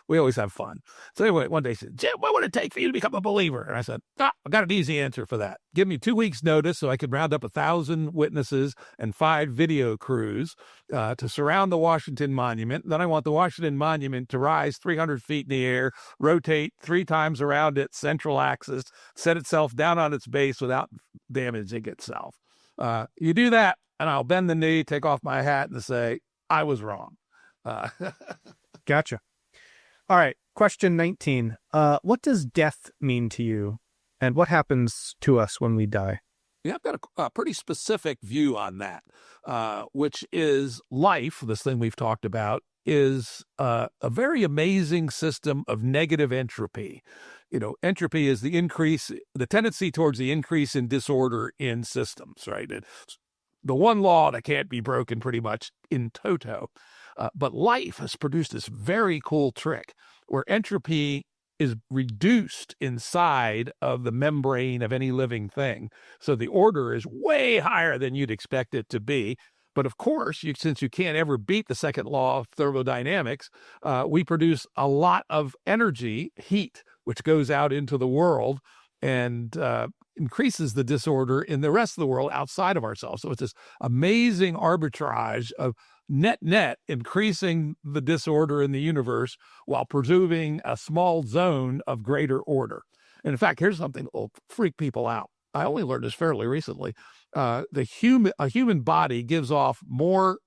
we always have fun. So anyway, one day she said, "Jim, what would it take for you to become a believer?" And I said, I got an easy answer for that. Give me 2 weeks notice so I could round up 1,000 witnesses and 5 video crews to surround the Washington Monument. Then I want the Washington Monument to rise 300 feet in the air, rotate 3 times around its central axis, set itself down on its base without damaging itself. You do that, and I'll bend the knee, take off my hat, and say, I was wrong. Gotcha. All right. Question 19. What does death mean to you? And what happens to us when we die? Yeah, I've got a pretty specific view on that, which is life, this thing we've talked about, is a very amazing system of negative entropy. Entropy is the tendency towards the increase in disorder in systems, right? It's the one law that can't be broken pretty much in toto. But life has produced this very cool trick where entropy is reduced inside of the membrane of any living thing. So the order is way higher than you'd expect it to be. But of course, since you can't ever beat the second law of thermodynamics, we produce a lot of energy, heat, which goes out into the world and increases the disorder in the rest of the world outside of ourselves. So it's this amazing arbitrage of net increasing the disorder in the universe while preserving a small zone of greater order. And in fact, here's something that will freak people out. I only learned this fairly recently. A human body gives off more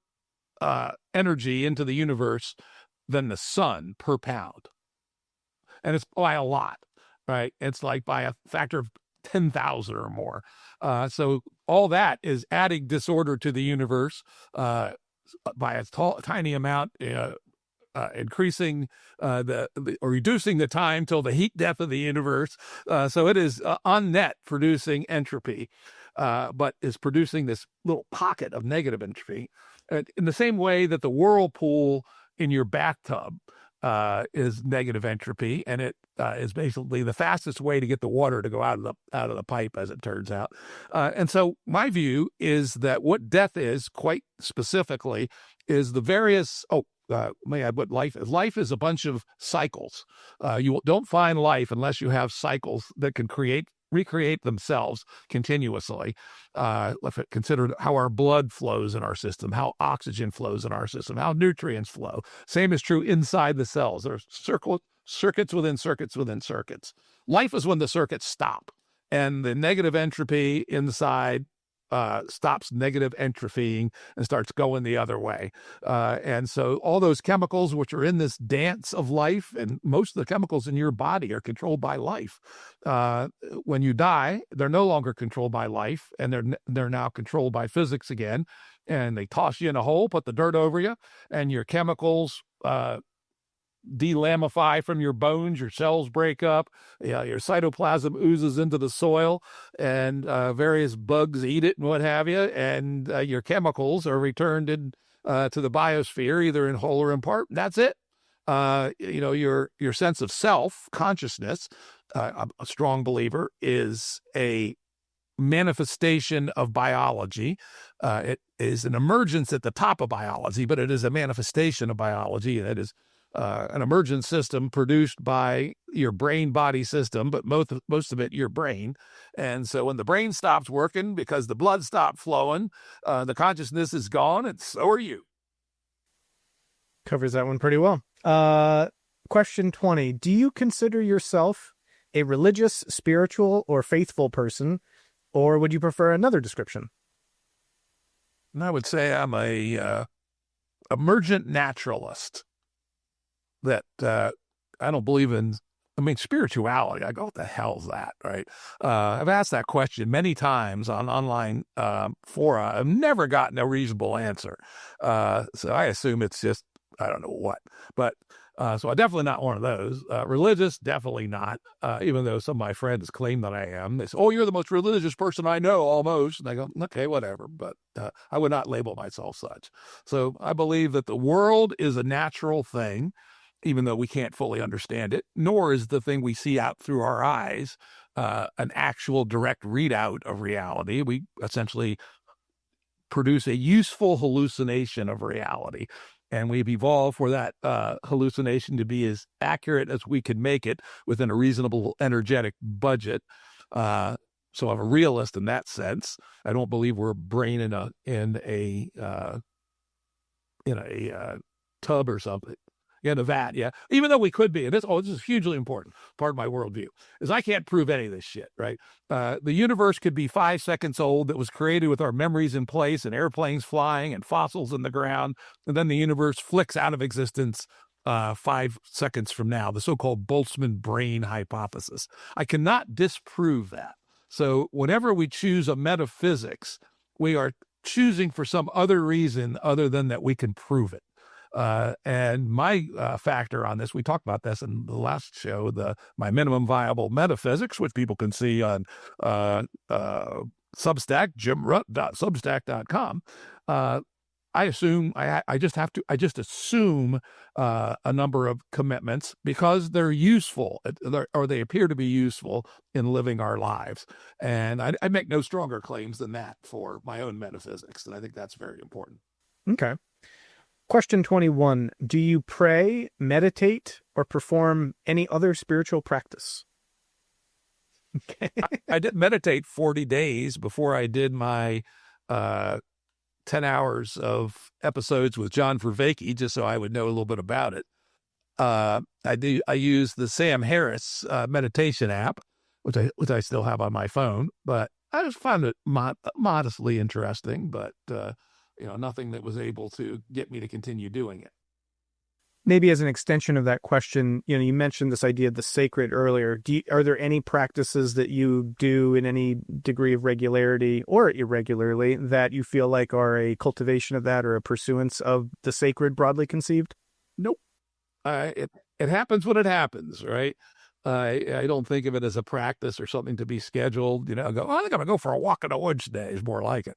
energy into the universe than the sun per pound. And it's by a lot, right? It's like by a factor of 10,000 or more. So all that is adding disorder to the universe by a tiny amount, increasing or reducing the time till the heat death of the universe. So it is on net producing entropy, but is producing this little pocket of negative entropy. In the same way that the whirlpool in your bathtub is negative entropy, and it is basically the fastest way to get the water to go out of the pipe, as it turns out. And so my view is that what death is, quite specifically, is the various may I put life is? Life is a bunch of cycles. You don't find life unless you have cycles that can recreate themselves continuously. Consider how our blood flows in our system, how oxygen flows in our system, how nutrients flow. Same is true inside the cells. There's circuits within circuits within circuits. Life is when the circuits stop, and the negative entropy inside stops negative entropying and starts going the other way. And so all those chemicals which are in this dance of life, and most of the chemicals in your body are controlled by life. When you die, they're no longer controlled by life, and they're now controlled by physics again. And they toss you in a hole, put the dirt over you, and your chemicals delamify from your bones, your cells break up, your cytoplasm oozes into the soil, and various bugs eat it and what have you, and your chemicals are returned to the biosphere, either in whole or in part. That's it. Your sense of self, consciousness, I'm a strong believer, is a manifestation of biology. It is an emergence at the top of biology, but it is a manifestation of biology, and it is an emergence system produced by your brain-body system, but most of it your brain. And so when the brain stops working because the blood stopped flowing, the consciousness is gone, and so are you. Covers that one pretty well. Question 20. Do you consider yourself a religious, spiritual, or faithful person, or would you prefer another description? And I would say I'm a emergent naturalist. That I don't believe in, spirituality. I go, what the hell's that, right? I've asked that question many times on online fora. I've never gotten a reasonable answer. So I assume it's just, I don't know what. But so I'm definitely not one of those. Religious, definitely not. Even though some of my friends claim that I am. They say, oh, you're the most religious person I know, almost. And I go, okay, whatever. But I would not label myself such. So I believe that the world is a natural thing, even though we can't fully understand it, nor is the thing we see out through our eyes an actual direct readout of reality. We essentially produce a useful hallucination of reality, and we've evolved for that hallucination to be as accurate as we could make it within a reasonable energetic budget. So I'm a realist in that sense. I don't believe we're a brain in a tub or something. In a vat, yeah. Even though we could be, and this is hugely important. Part of my worldview is I can't prove any of this shit, right? The universe could be 5 seconds old. That was created with our memories in place and airplanes flying and fossils in the ground, and then the universe flicks out of existence 5 seconds from now. The so-called Boltzmann brain hypothesis. I cannot disprove that. So whenever we choose a metaphysics, we are choosing for some other reason other than that we can prove it. And my factor on this, we talked about this in the last show, my minimum viable metaphysics, which people can see on Substack, jimrutt.substack.com. I just assume a number of commitments because they're useful, or they appear to be useful in living our lives. And I make no stronger claims than that for my own metaphysics. And I think that's very important. Okay. Question 21. Do you pray, meditate, or perform any other spiritual practice? Okay. I did meditate 40 days before I did my 10 hours of episodes with John Vervaeke, just so I would know a little bit about it. I use the Sam Harris meditation app, which I still have on my phone, but I just found it modestly interesting, but nothing that was able to get me to continue doing it. Maybe as an extension of that question, you mentioned this idea of the sacred earlier. Are there any practices that you do in any degree of regularity or irregularly that you feel like are a cultivation of that or a pursuance of the sacred broadly conceived? Nope. It happens when it happens, right? I don't think of it as a practice or something to be scheduled. I think I'm going to go for a walk in the woods today is more like it.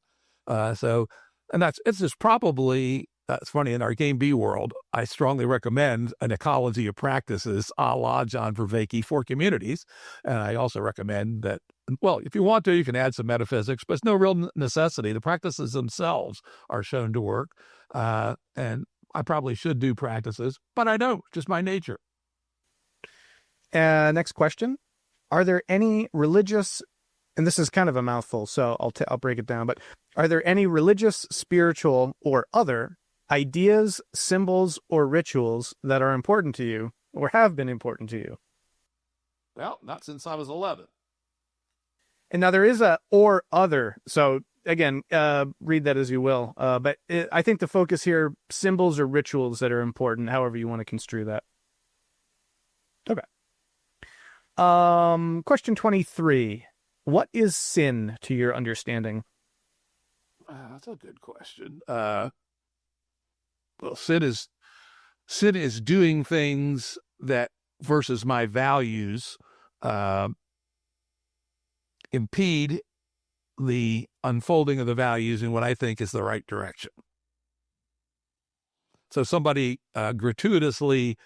And it's just probably, it's funny, in our GameB world, I strongly recommend an ecology of practices a la John Vervaeke for communities. And I also recommend that, well, if you want to, you can add some metaphysics, but it's no real necessity. The practices themselves are shown to work. And I probably should do practices, but I don't, just my nature. Next question. Are there any religious, and this is kind of a mouthful, so I'll break it down, but are there any religious, spiritual, or other ideas, symbols, or rituals that are important to you or have been important to you? Well, not since I was 11. And now there is a or other. So again, read that as you will. But I think the focus here, symbols or rituals that are important, however you want to construe that. Okay. Question 23. What is sin to your understanding? That's a good question. Well, sin is doing things that versus my values impede the unfolding of the values in what I think is the right direction. So somebody gratuitously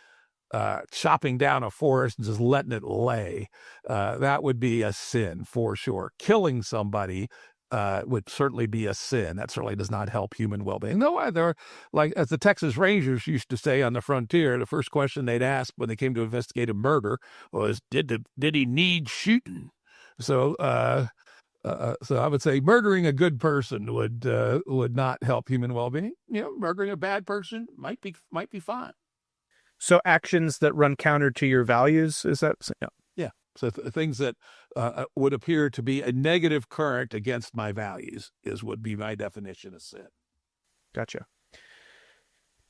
chopping down a forest and just letting it lay, that would be a sin for sure. Killing somebody would certainly be a sin. That certainly does not help human well-being. No, there, like as the Texas Rangers used to say on the frontier, the first question they'd ask when they came to investigate a murder was, "Did he need shooting?" So I would say murdering a good person would not help human well-being. Murdering a bad person might be fine. So actions that run counter to your values, is that? Yeah. So things that would appear to be a negative current against my values would be my definition of sin. Gotcha.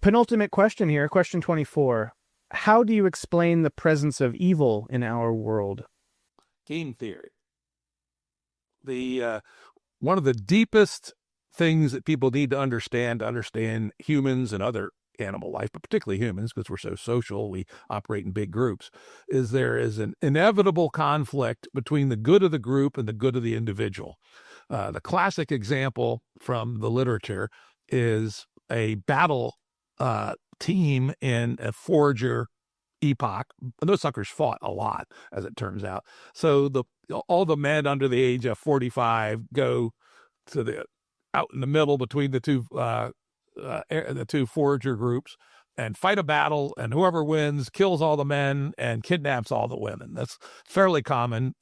Penultimate question here, question 24. How do you explain the presence of evil in our world? Game theory. One of the deepest things that people need to understand humans and other animal life, but particularly humans, because we're so social, we operate in big groups, is there is an inevitable conflict between the good of the group and the good of the individual. The classic example from the literature is a battle team in a forager epoch. Those suckers fought a lot, as it turns out. So all the men under the age of 45 go to out in the middle between the two forager groups and fight a battle, and whoever wins kills all the men and kidnaps all the women. That's fairly common.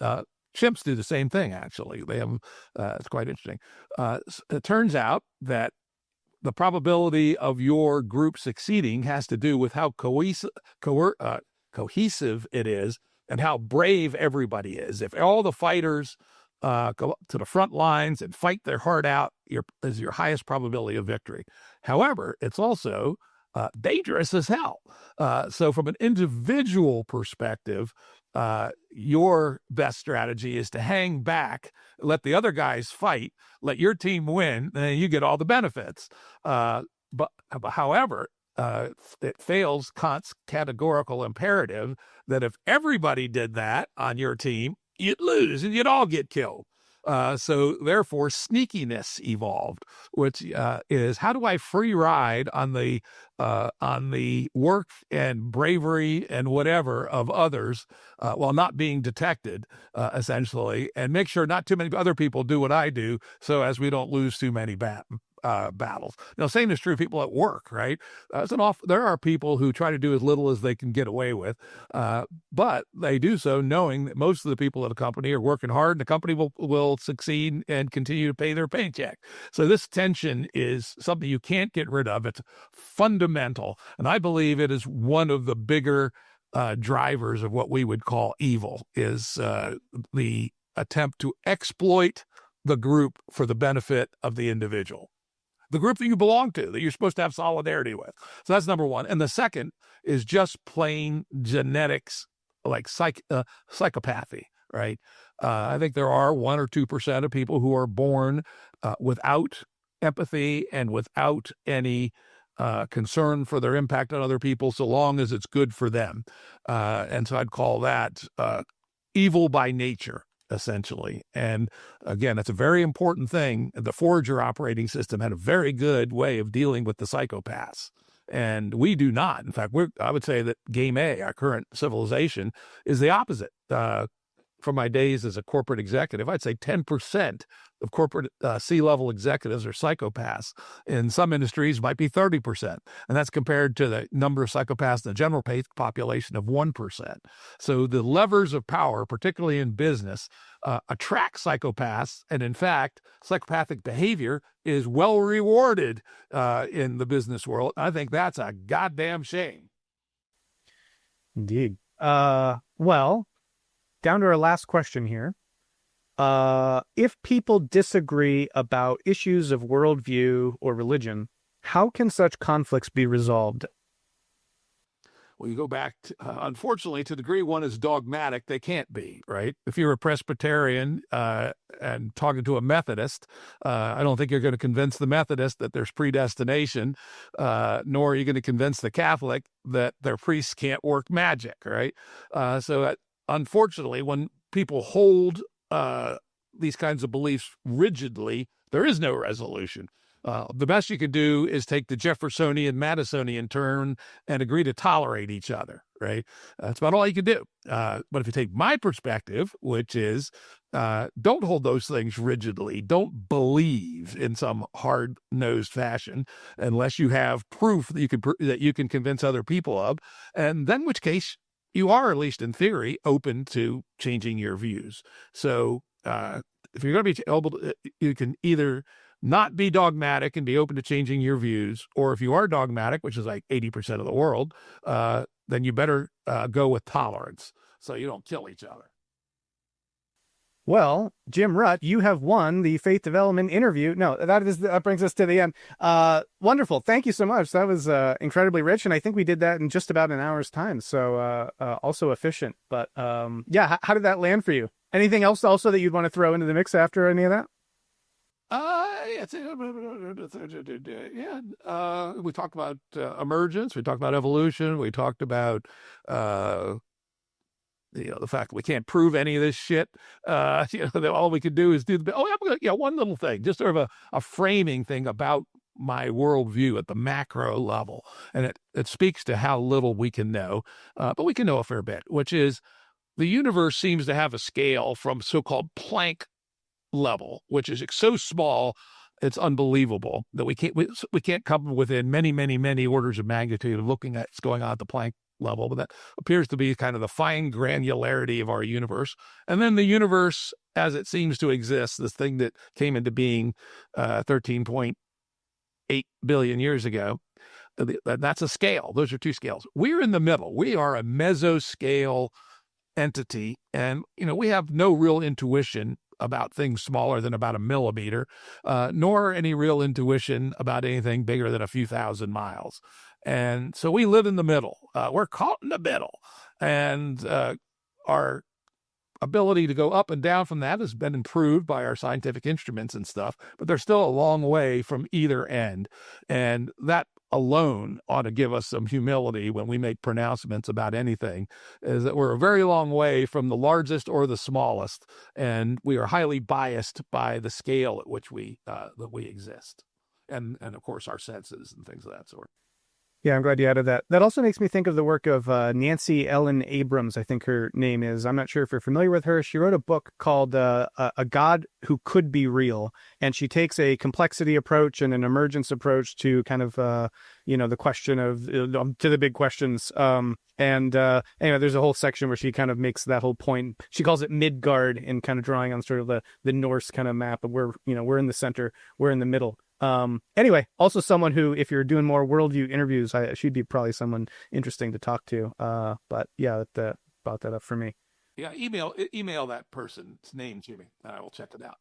Chimps do the same thing, actually. They have it's quite interesting. It turns out that the probability of your group succeeding has to do with how cohesive it is and how brave everybody is. If all the fighters go to the front lines and fight their heart out, is your highest probability of victory. However, it's also dangerous as hell. So from an individual perspective, your best strategy is to hang back, let the other guys fight, let your team win, and then you get all the benefits. However, it fails Kant's categorical imperative that if everybody did that on your team, you'd lose and you'd all get killed. So therefore, sneakiness evolved, which is how do I free ride on the work and bravery and whatever of others while not being detected, essentially, and make sure not too many other people do what I do, so as we don't lose too many battles. Now, same is true of people at work, right? There are people who try to do as little as they can get away with, but they do so knowing that most of the people at a company are working hard, and the company will succeed and continue to pay their paycheck. So this tension is something you can't get rid of. It's fundamental, and I believe it is one of the bigger drivers of what we would call evil, is the attempt to exploit the group for the benefit of the individual, the group that you belong to, that you're supposed to have solidarity with. So that's number one. And the second is just plain genetics, like psychopathy, right? I think there are 1 or 2% of people who are born without empathy and without any concern for their impact on other people, so long as it's good for them. And so I'd call that evil by nature, essentially. And again, it's a very important thing. The forager operating system had a very good way of dealing with the psychopaths, and we do not. In fact, I would say that GameB, our current civilization, is the opposite. From my days as a corporate executive, I'd say 10% of corporate C-level executives are psychopaths. In some industries, might be 30%. And that's compared to the number of psychopaths in the general population of 1%. So the levers of power, particularly in business, attract psychopaths. And in fact, psychopathic behavior is well rewarded in the business world. I think that's a goddamn shame. Indeed. Well, down to our last question here. If people disagree about issues of worldview or religion, how can such conflicts be resolved? Well, you go back, unfortunately, to the degree one is dogmatic, they can't be, right? If you're a Presbyterian and talking to a Methodist, I don't think you're going to convince the Methodist that there's predestination, nor are you going to convince the Catholic that their priests can't work magic, right? Unfortunately, when people hold these kinds of beliefs rigidly, there is no resolution. The best you could do is take the Jeffersonian, Madisonian turn and agree to tolerate each other, right? That's about all you can do. But if you take my perspective, which is don't hold those things rigidly, don't believe in some hard-nosed fashion unless you have proof that you can convince other people of, and then in which case you are, at least in theory, open to changing your views. So if you're going to be able to, you can either not be dogmatic and be open to changing your views, or if you are dogmatic, which is like 80% of the world, then you better go with tolerance so you don't kill each other. Well, Jim Rutt, you have won the Faith Development interview. No, that brings us to the end. Wonderful. Thank you so much. That was incredibly rich, and I think we did that in just about an hour's time, so also efficient. But yeah, how did that land for you? Anything else also that you'd want to throw into the mix after any of that? We talked about emergence. We talked about evolution. We talked about the fact that we can't prove any of this shit. That all we could do is do one little thing, just sort of a framing thing about my worldview at the macro level, and it speaks to how little we can know, but we can know a fair bit, which is the universe seems to have a scale from so-called Planck level, which is so small it's unbelievable that we can't come within many orders of magnitude of looking at what's going on at the Planck level, but that appears to be kind of the fine granularity of our universe. And then the universe as it seems to exist, this thing that came into being 13.8 billion years ago, that's a scale. Those are two scales. We're in the middle. We are a mesoscale entity, and we have no real intuition about things smaller than about a millimeter, nor any real intuition about anything bigger than a few thousand miles. And so we live in the middle. We're caught in the middle. And our ability to go up and down from that has been improved by our scientific instruments and stuff, but they're still a long way from either end. And that alone ought to give us some humility when we make pronouncements about anything, is that we're a very long way from the largest or the smallest, and we are highly biased by the scale at which we exist, and of course our senses and things of that sort. Yeah, I'm glad you added that. That also makes me think of the work of Nancy Ellen Abrams, I think her name is. I'm not sure if you're familiar with her. She wrote a book called A God Who Could Be Real, and she takes a complexity approach and an emergence approach to kind of, the question of, to the big questions. Anyway, there's a whole section where she kind of makes that whole point. She calls it Midgard, and kind of drawing on sort of the Norse kind of map of where, we're in the center, we're in the middle. Anyway, also someone who, if you're doing more worldview interviews, she'd be probably someone interesting to talk to. But yeah, that brought that up for me. Yeah, email that person's name to me, and I will check it out.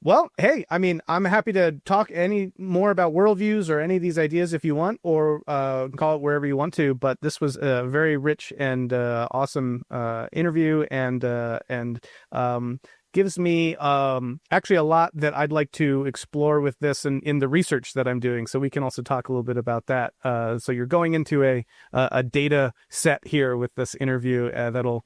Well, hey, I mean, I'm happy to talk any more about worldviews or any of these ideas if you want, or call it wherever you want to. But this was a very rich and awesome interview, and gives me actually a lot that I'd like to explore with this in the research that I'm doing. So we can also talk a little bit about that. So you're going into a data set here with this interview that'll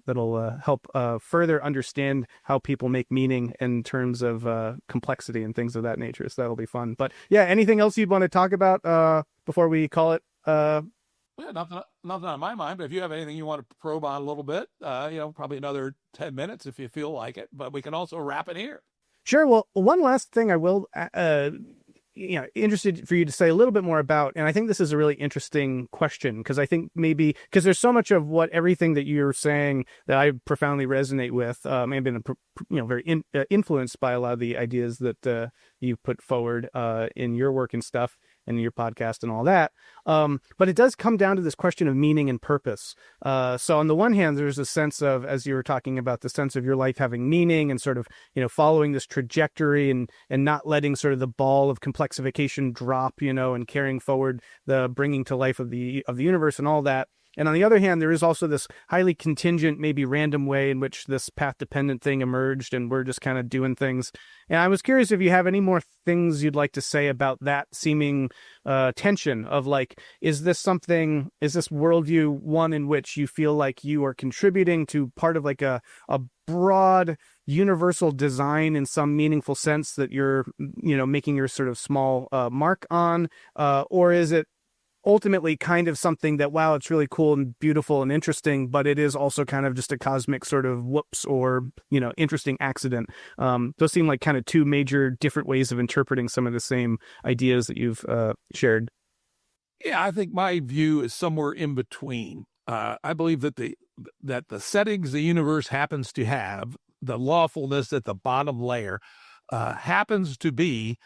help further understand how people make meaning in terms of complexity and things of that nature. So that'll be fun. But yeah, anything else you'd want to talk about before we call it? Yeah, nothing on my mind, but if you have anything you want to probe on a little bit, probably another 10 minutes if you feel like it, but we can also wrap it here. Sure. Well, one last thing I will, interested for you to say a little bit more about, and I think this is a really interesting question, because I think maybe, because there's so much of everything that you're saying that I profoundly resonate with, may have been, very influenced by a lot of the ideas that you put forward in your work and stuff. and your podcast and all that. But it does come down to this question of meaning and purpose. So on the one hand, there's a sense of, as you were talking about, the sense of your life having meaning and sort of, following this trajectory and not letting sort of the ball of complexification drop, and carrying forward the bringing to life of the universe and all that. And on the other hand, there is also this highly contingent, maybe random way in which this path-dependent thing emerged, and we're just kind of doing things. And I was curious if you have any more things you'd like to say about that seeming tension of like, is this worldview one in which you feel like you are contributing to part of like a broad universal design in some meaningful sense that you're, making your sort of small mark on, or is it ultimately kind of something that, wow, it's really cool and beautiful and interesting, but it is also kind of just a cosmic sort of whoops or, interesting accident. Those seem like kind of two major different ways of interpreting some of the same ideas that you've shared. Yeah, I think my view is somewhere in between. I believe that the settings the universe happens to have, the lawfulness at the bottom layer, happens to be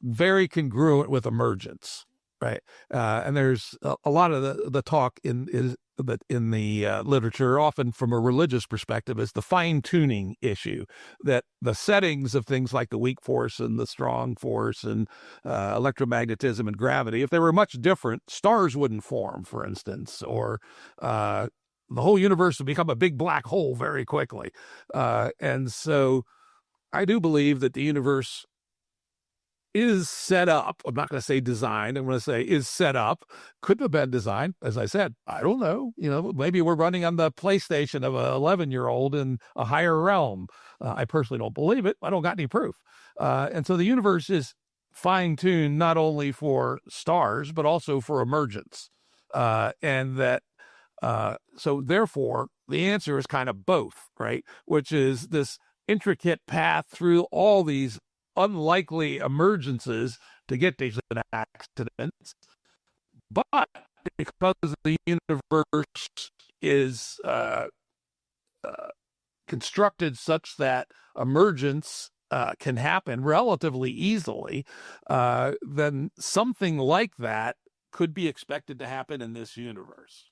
very congruent with emergence. Right. And there's a lot of the talk in the literature, often from a religious perspective, is the fine tuning issue, that the settings of things like the weak force and the strong force and electromagnetism and gravity, if they were much different, stars wouldn't form, for instance, or the whole universe would become a big black hole very quickly. And so I do believe that the universe is set up. I'm not going to say designed. I'm going to say is set up. Couldn't have been designed. As I said, I don't know. Maybe we're running on the PlayStation of an 11-year-old in a higher realm. I personally don't believe it. I don't got any proof. And so the universe is fine-tuned not only for stars, but also for emergence. And that, so therefore, the answer is kind of both, right? Which is this intricate path through all these unlikely emergences to get these accidents, but because the universe is constructed such that emergence can happen relatively easily, then something like that could be expected to happen in this universe.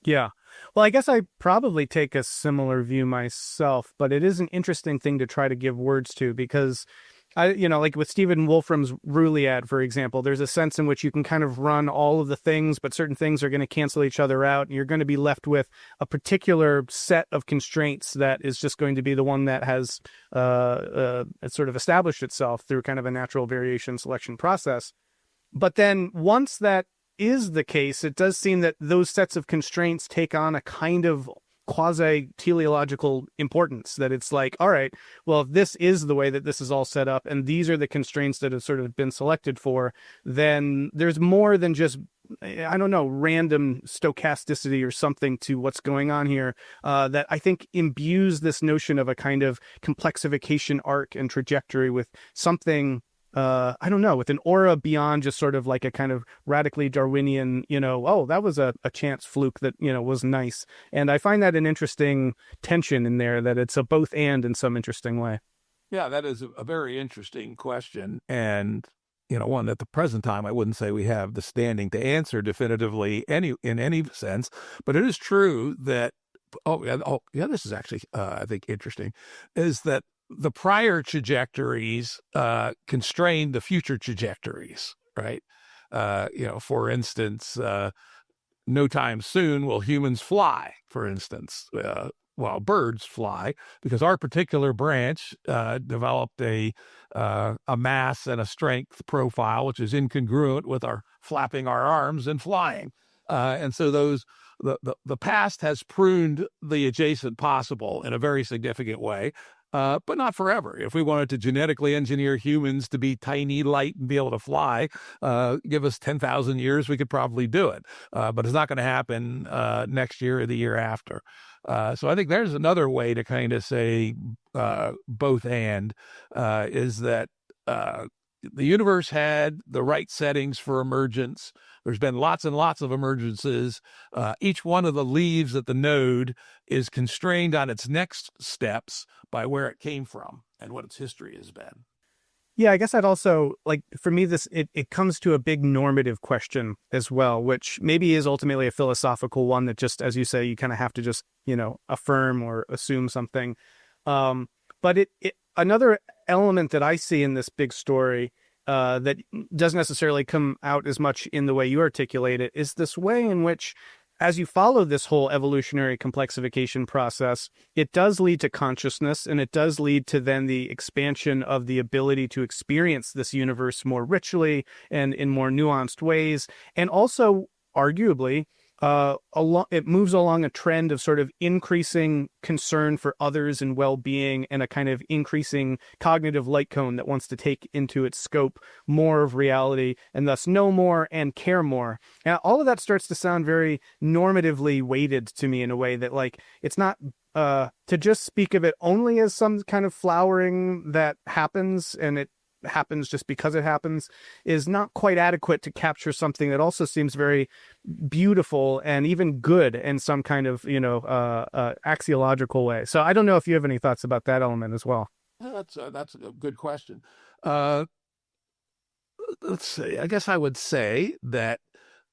Yeah. Well, I guess I probably take a similar view myself, but it is an interesting thing to try to give words to because like with Stephen Wolfram's Rouliad, for example, there's a sense in which you can kind of run all of the things, but certain things are going to cancel each other out. And you're going to be left with a particular set of constraints that is just going to be the one that has sort of established itself through kind of a natural variation selection process. But then once that is the case, it does seem that those sets of constraints take on a kind of quasi-teleological importance, that it's like, all right, well, if this is the way that this is all set up and these are the constraints that have sort of been selected for, then there's more than just, I don't know, random stochasticity or something to what's going on here that I think imbues this notion of a kind of complexification arc and trajectory with something I don't know, with an aura beyond just sort of like a kind of radically Darwinian, oh, that was a chance fluke that, was nice. And I find that an interesting tension in there, that it's a both and in some interesting way. Yeah, that is a very interesting question. And, one at the present time, I wouldn't say we have the standing to answer definitively in any sense, but it is true that, this is actually, I think, interesting, is that the prior trajectories constrain the future trajectories, right? For instance, no time soon will humans fly, for instance, while birds fly, because our particular branch developed a mass and a strength profile which is incongruent with our flapping our arms and flying. And so the past has pruned the adjacent possible in a very significant way. But not forever. If we wanted to genetically engineer humans to be tiny, light, and be able to fly, give us 10,000 years, we could probably do it. But it's not going to happen next year or the year after. So I think there's another way to kind of say both and, is that the universe had the right settings for emergence. There's been lots and lots of emergences. Each one of the leaves at the node is constrained on its next steps by where it came from and what its history has been. Yeah, I guess I'd also like, for me, it comes to a big normative question as well, which maybe is ultimately a philosophical one that just, as you say, you kind of have to just, affirm or assume something. Um, but another element that I see in this big story that doesn't necessarily come out as much in the way you articulate it is this way in which, as you follow this whole evolutionary complexification process, it does lead to consciousness, and it does lead to then the expansion of the ability to experience this universe more richly and in more nuanced ways. And also, arguably, it moves along a trend of sort of increasing concern for others and well-being, and a kind of increasing cognitive light cone that wants to take into its scope more of reality and thus know more and care more. Now, all of that starts to sound very normatively weighted to me in a way that, like, it's not to just speak of it only as some kind of flowering that happens and it happens just because it happens is not quite adequate to capture something that also seems very beautiful and even good in some kind of axiological way. So I don't know if you have any thoughts about that element as well. That's a good question. Let's see. I guess I would say that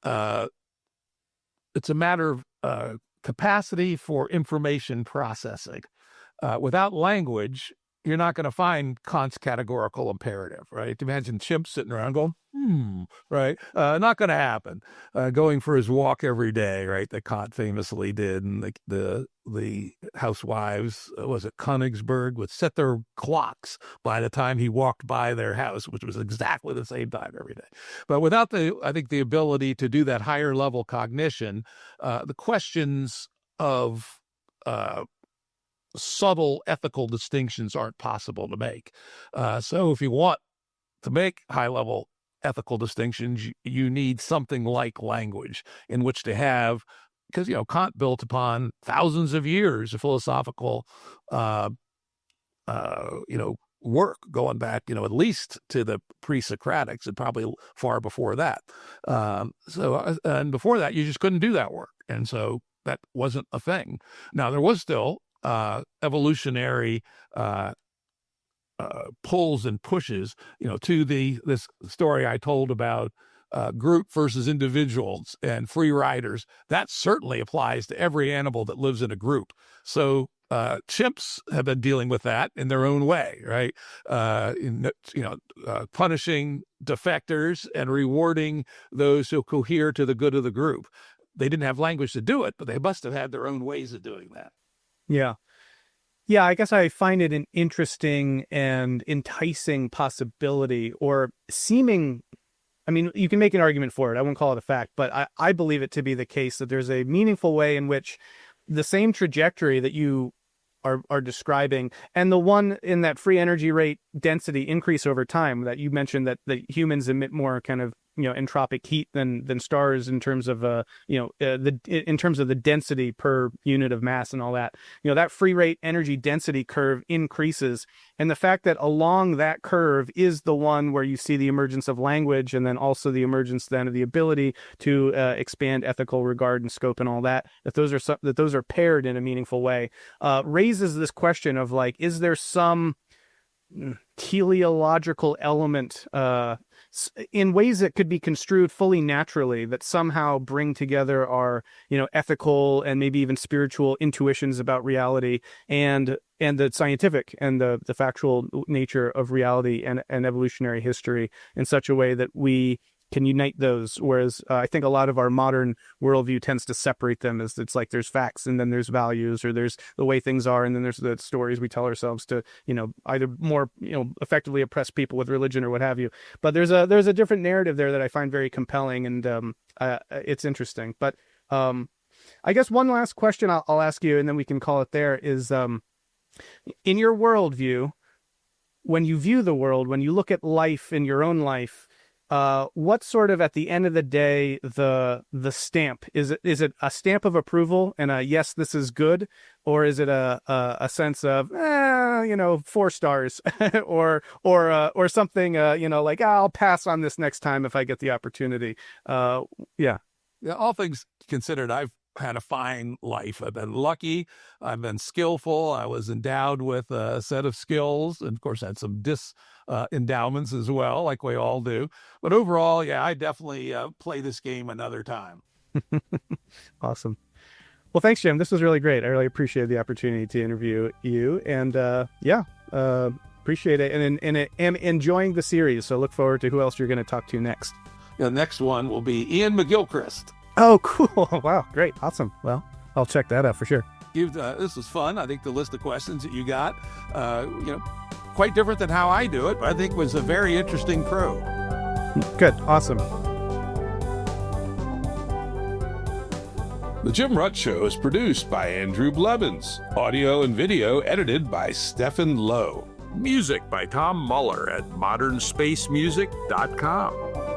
it's a matter of capacity for information processing. Without language, you're not going to find Kant's categorical imperative, right? Imagine chimps sitting around going, right? Not going to happen. Going for his walk every day, right? That Kant famously did. And the housewives, was it Königsberg, would set their clocks by the time he walked by their house, which was exactly the same time every day. But without the ability to do that higher level cognition, the questions of subtle ethical distinctions aren't possible to make. So if you want to make high-level ethical distinctions, you need something like language in which to have, because, Kant built upon thousands of years of philosophical, work going back, at least to the pre-Socratics and probably far before that. And before that, you just couldn't do that work. And so that wasn't a thing. Now, there was still evolutionary pulls and pushes, to this story I told about group versus individuals and free riders. That certainly applies to every animal that lives in a group. So chimps have been dealing with that in their own way, right? Punishing defectors and rewarding those who cohere to the good of the group. They didn't have language to do it, but they must have had their own ways of doing that. Yeah. Yeah, I guess I find it an interesting and enticing possibility, or seeming, I mean, you can make an argument for it. I won't call it a fact, but I believe it to be the case that there's a meaningful way in which the same trajectory that you are describing, and the one in that free energy rate density increase over time that you mentioned, that the humans emit more kind of entropic heat than stars in terms of in terms of the density per unit of mass and all that. That free rate energy density curve increases, and the fact that along that curve is the one where you see the emergence of language, and then also the emergence then of the ability to expand ethical regard and scope and all that. That those are paired in a meaningful way, raises this question of, like, is there some teleological element in ways that could be construed fully naturally that somehow bring together our ethical and maybe even spiritual intuitions about reality and the scientific and the factual nature of reality and evolutionary history in such a way that we can unite those, whereas I think a lot of our modern worldview tends to separate them, as it's like there's facts and then there's values, or there's the way things are and then there's the stories we tell ourselves to either more effectively oppress people with religion or what have you. But there's a different narrative there that I find very compelling, and it's interesting. But I guess one last question I'll ask you, and then we can call it there, is in your worldview, when you view the world, when you look at life in your own life, what sort of, at the end of the day, the stamp is it a stamp of approval and a yes, this is good, or is it a sense of 4 stars or something like, I'll pass on this next time if I get the opportunity. Yeah, all things considered, I've had a fine life. I've been lucky. I've been skillful. I was endowed with a set of skills, and of course had some endowments as well, like we all do. But overall, yeah, I definitely play this game another time. Awesome. Well, thanks, Jim. This was really great. I really appreciate the opportunity to interview you, and appreciate it, and am enjoying the series. So look forward to who else you're going to talk to next. The next one will be Ian McGilchrist. Oh, cool. Wow. Great. Awesome. Well, I'll check that out for sure. This was fun. I think the list of questions that you got, quite different than how I do it, but I think was a very interesting probe. Good. Awesome. The Jim Rutt Show is produced by Andrew Blevins. Audio and video edited by Stephen Lowe. Music by Tom Muller at modernspacemusic.com.